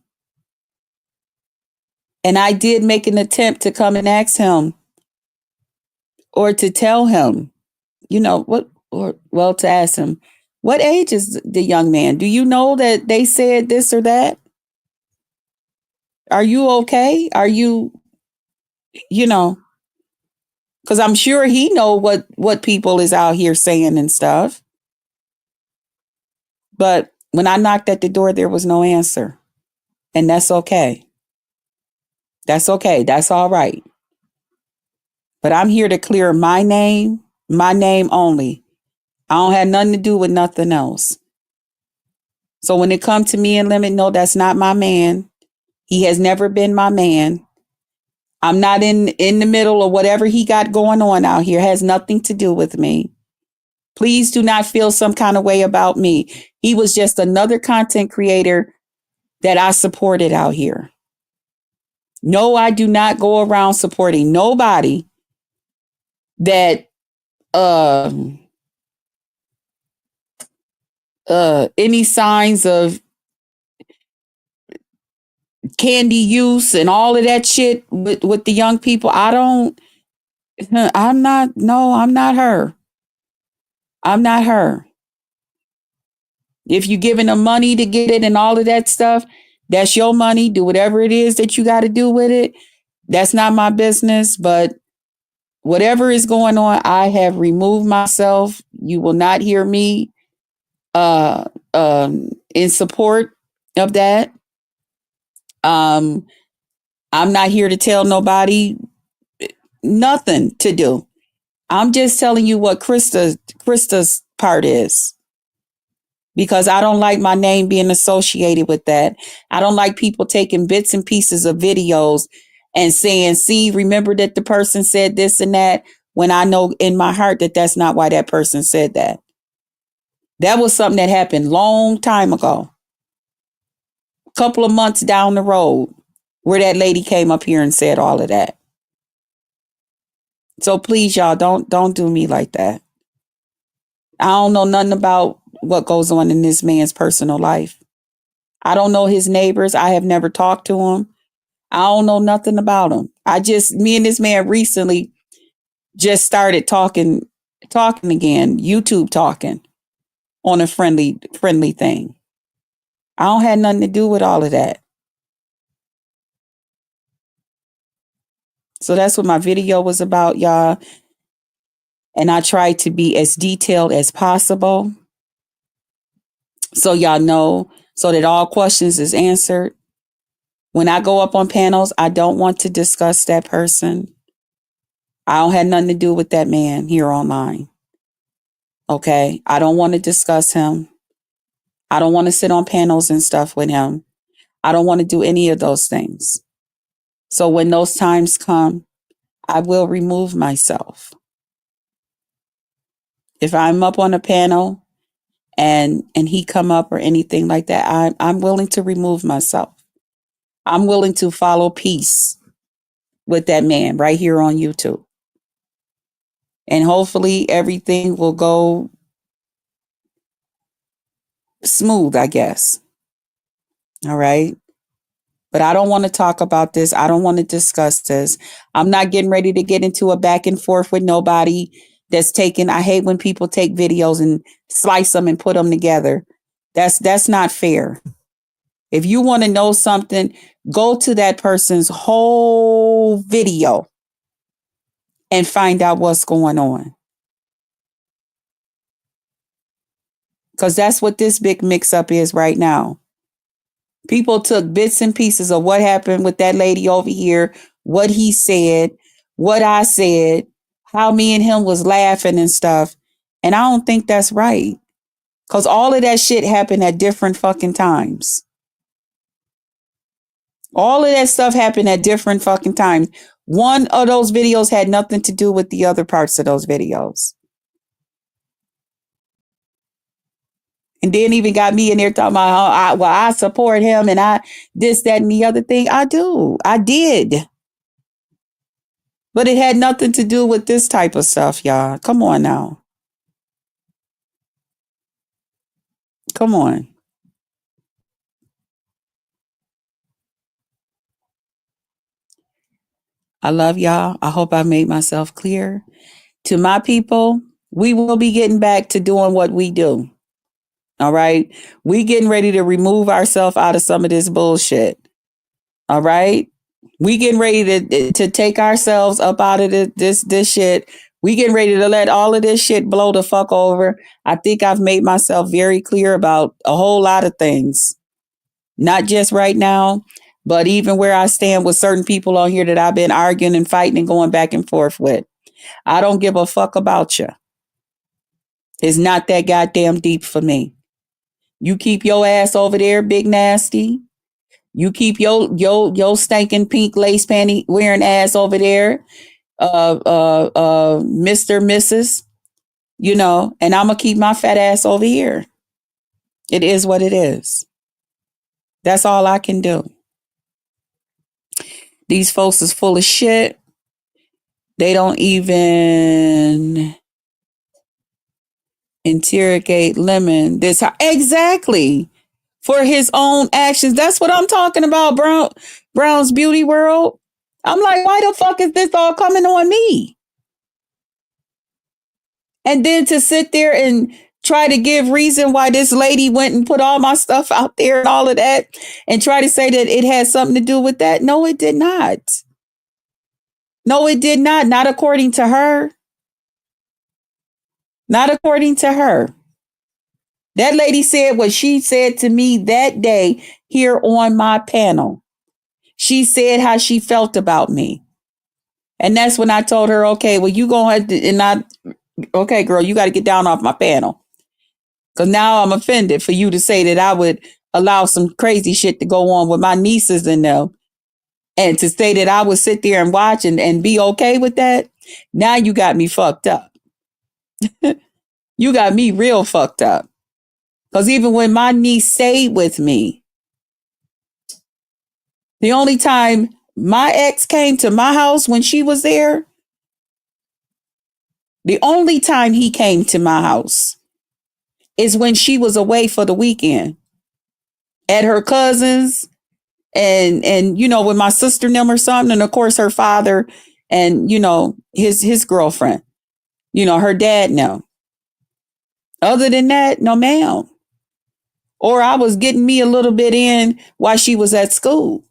And I did make an attempt to come and ask him or to tell him, what, or well, to ask him, what age is the young man? Do you know that they said this or that? Are you okay? Are you, you know, because I'm sure he know what people is out here saying and stuff. But when I knocked at the door, there was no answer. And that's okay. That's okay. That's all right. But I'm here to clear my name only. I don't have nothing to do with nothing else. So when it comes to me and Limit, no, that's not my man. He has never been my man. I'm not in the middle of whatever he got going on out here. It has nothing to do with me. Please do not feel some kind of way about me. He was just another content creator that I supported out here. No, I do not go around supporting nobody that any signs of candy use and all of that shit with the young people. I'm not, no, I'm not her. I'm not her. If you're giving them money to get it and all of that stuff, that's your money. Do whatever it is that you got to do with it. That's not my business. But whatever is going on, I have removed myself. You will not hear me in support of that. I'm not here to tell nobody nothing to do. I'm just telling you what Krista's part is. Because I don't like my name being associated with that. I don't like people taking bits and pieces of videos and saying, see, remember that the person said this and that, when I know in my heart that that's not why that person said that. That was something that happened long time ago. A couple of months down the road where that lady came up here and said all of that. So please, y'all, don't do me like that. I don't know nothing about what goes on in this man's personal life. I don't know his neighbors. I have never talked to him. I don't know nothing about him. Me and this man recently just started talking again, YouTube talking on a friendly thing. I don't have nothing to do with all of that. So that's what my video was about, y'all. And I tried to be as detailed as possible so y'all know, so that all questions is answered. When I go up on panels, I don't want to discuss that person. I don't have nothing to do with that man here online. Okay. I don't want to discuss him. I don't want to sit on panels and stuff with him. I don't want to do any of those things. So when those times come, I will remove myself. If I'm up on a panel and he come up or anything like that, I'm willing to remove myself. I'm willing to follow peace with that man right here on YouTube. And hopefully everything will go smooth, I guess. All right. But I don't want to talk about this. I don't want to discuss this. I'm not getting ready to get into a back and forth with nobody that's taking. I hate when people take videos and slice them and put them together. That's not fair. If you want to know something, go to that person's whole video and find out what's going on. Because that's what this big mix up is right now. People took bits and pieces of what happened with that lady over here, what he said, what I said, how me and him was laughing and stuff. And I don't think that's right. Because all of that shit happened at different fucking times. All of that stuff happened at different fucking times. One of those videos had nothing to do with the other parts of those videos. And then even got me in there talking about, I support him and I this, that, and the other thing. I do. I did. But it had nothing to do with this type of stuff, y'all. Come on now. Come on. I love y'all. I hope I made myself clear. To my people, we will be getting back to doing what we do. All right. We getting ready to remove ourselves out of some of this bullshit. All right. We getting ready to take ourselves up out of this shit. We getting ready to let all of this shit blow the fuck over. I think I've made myself very clear about a whole lot of things. Not just right now, but even where I stand with certain people on here that I've been arguing and fighting and going back and forth with. I don't give a fuck about you. It's not that goddamn deep for me. You keep your ass over there, big nasty. You keep your stinking pink lace panty wearing ass over there, Mr. Mrs. And I'm gonna keep my fat ass over here. It is what it is. That's all I can do. These folks is full of shit. They don't even interrogate Lemon this how exactly for his own actions. That's what I'm talking about, Brown's Beauty World. I'm like, why the fuck is this all coming on me? And then to sit there and try to give reason why this lady went and put all my stuff out there and all of that and try to say that it had something to do with that. No, it did not. No, it did not. Not according to her. Not according to her. That lady said what she said to me that day here on my panel. She said how she felt about me. And that's when I told her, okay, well, you going to have to, okay, girl, you got to get down off my panel. Because now I'm offended for you to say that I would allow some crazy shit to go on with my nieces and them. And to say that I would sit there and watch and be okay with that. Now you got me fucked up. You got me real fucked up. Because even when my niece stayed with me, the only time my ex came to my house when she was there, the only time he came to my house is when she was away for the weekend at her cousin's and with my sister and them or something. And of course her father and his girlfriend, her dad now. Other than that, no ma'am. Or I was getting me a little bit in while she was at school.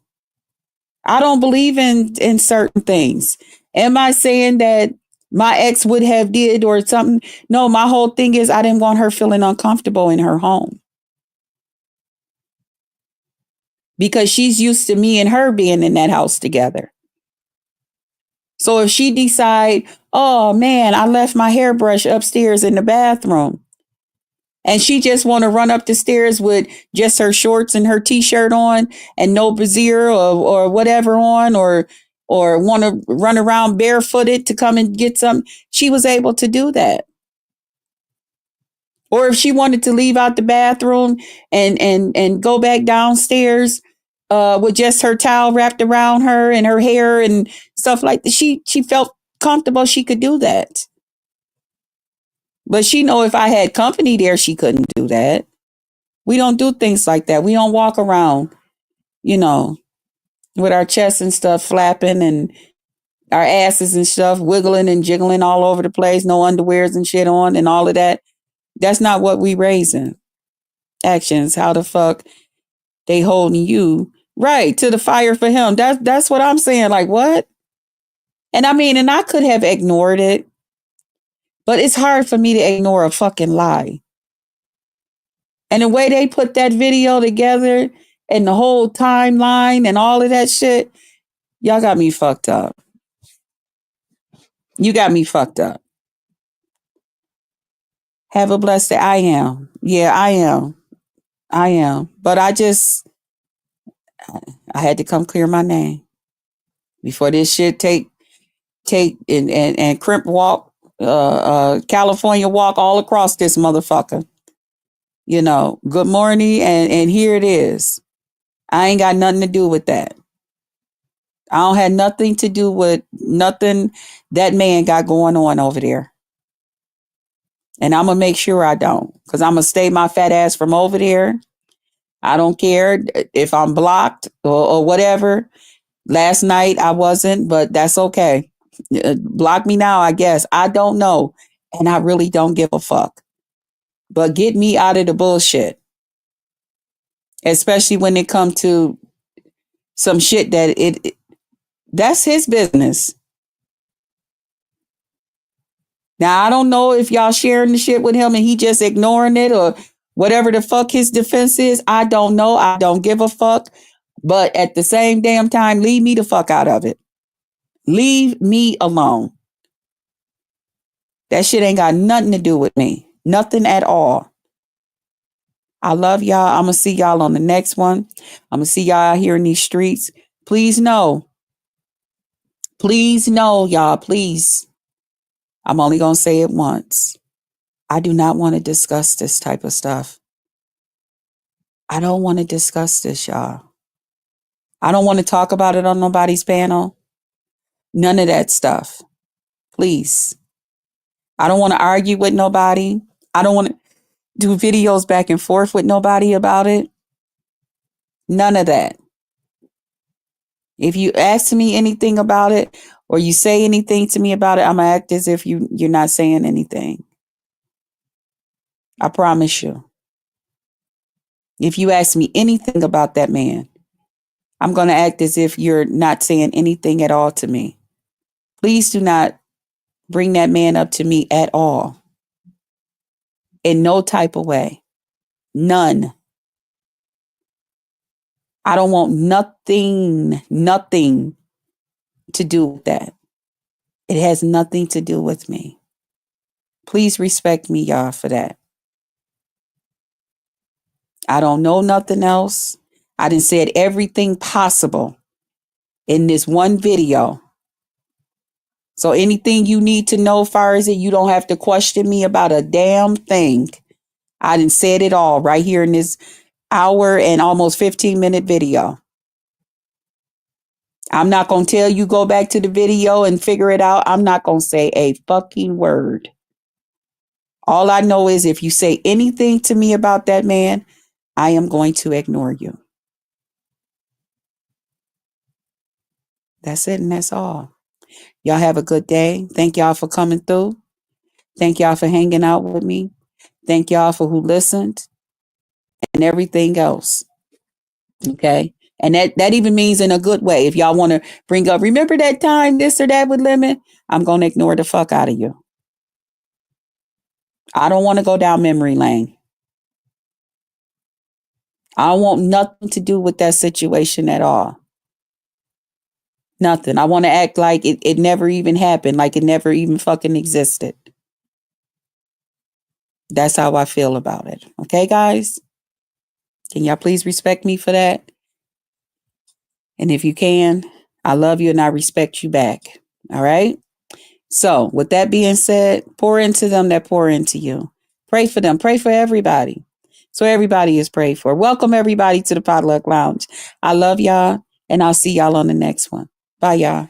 I don't believe in certain things. Am I saying that my ex would have did or something? No, my whole thing is I didn't want her feeling uncomfortable in her home. Because she's used to me and her being in that house together. So if she decide, oh man, I left my hairbrush upstairs in the bathroom, and she just want to run up the stairs with just her shorts and her t-shirt on and no brassiere or whatever on, or want to run around barefooted to come and get something, she was able to do that. Or if she wanted to leave out the bathroom and go back downstairs with just her towel wrapped around her and her hair and stuff like that, she felt comfortable she could do that. But she know if I had company there, she couldn't do that. We don't do things like that. We don't walk around, with our chests and stuff flapping and our asses and stuff wiggling and jiggling all over the place, no underwears and shit on and all of that. That's not what we raising. Actions, how the fuck they holding you right to the fire for him. That's what I'm saying. Like, what? And I mean, and I could have ignored it, but it's hard for me to ignore a fucking lie. And the way they put that video together and the whole timeline and all of that shit, y'all got me fucked up. You got me fucked up. Have a blessed day. I am. Yeah, I am. I am. But I had to come clear my name before this shit take and crimp walk, California walk all across this motherfucker. Good morning. And here it is. I ain't got nothing to do with that. I don't have nothing to do with nothing that man got going on over there. And I'm going to make sure I don't, because I'm going to stay my fat ass from over there. I don't care if I'm blocked or whatever. Last night I wasn't, but that's okay. Block me now, I guess. I don't know. And I really don't give a fuck. But get me out of the bullshit. Especially when it comes to some shit that that's his business. Now, I don't know if y'all sharing the shit with him and he just ignoring it or whatever the fuck his defense is. I don't know. I don't give a fuck. But at the same damn time, leave me the fuck out of it. Leave me alone. That shit ain't got nothing to do with me. Nothing at all. I love y'all. I'm going to see y'all on the next one. I'm going to see y'all out here in these streets. Please know, y'all, please. I'm only going to say it once. I do not want to discuss this type of stuff. I don't want to discuss this, y'all. I don't want to talk about it on nobody's panel. None of that stuff. Please. I don't want to argue with nobody. I don't want to do videos back and forth with nobody about it. None of that. If you ask me anything about it or you say anything to me about it, I'm going to act as if you're not saying anything. I promise you. If you ask me anything about that man, I'm going to act as if you're not saying anything at all to me. Please do not bring that man up to me at all. In no type of way. None. I don't want nothing to do with that. It has nothing to do with me. Please respect me, y'all, for that. I don't know nothing else. I done said everything possible in this one video. So anything you need to know, far as it, you don't have to question me about a damn thing. I done said it all right here in this hour and almost 15-minute video. I'm not going to tell you go back to the video and figure it out. I'm not going to say a fucking word. All I know is if you say anything to me about that man, I am going to ignore you. That's it, and that's all. Y'all have a good day. Thank y'all for coming through. Thank y'all for hanging out with me. Thank y'all for who listened and everything else. Okay. And that even means in a good way. If y'all want to bring up, remember that time, this or that with Lemon, I'm going to ignore the fuck out of you. I don't want to go down memory lane. I don't want nothing to do with that situation at all. Nothing. I want to act like it never even happened, like it never even fucking existed. That's how I feel about it. Okay, guys? Can y'all please respect me for that? And if you can, I love you and I respect you back. All right? So, with that being said, pour into them that pour into you. Pray for them. Pray for everybody. So everybody is prayed for. Welcome everybody to the Potluck Lounge. I love y'all and I'll see y'all on the next one. Bye, y'all.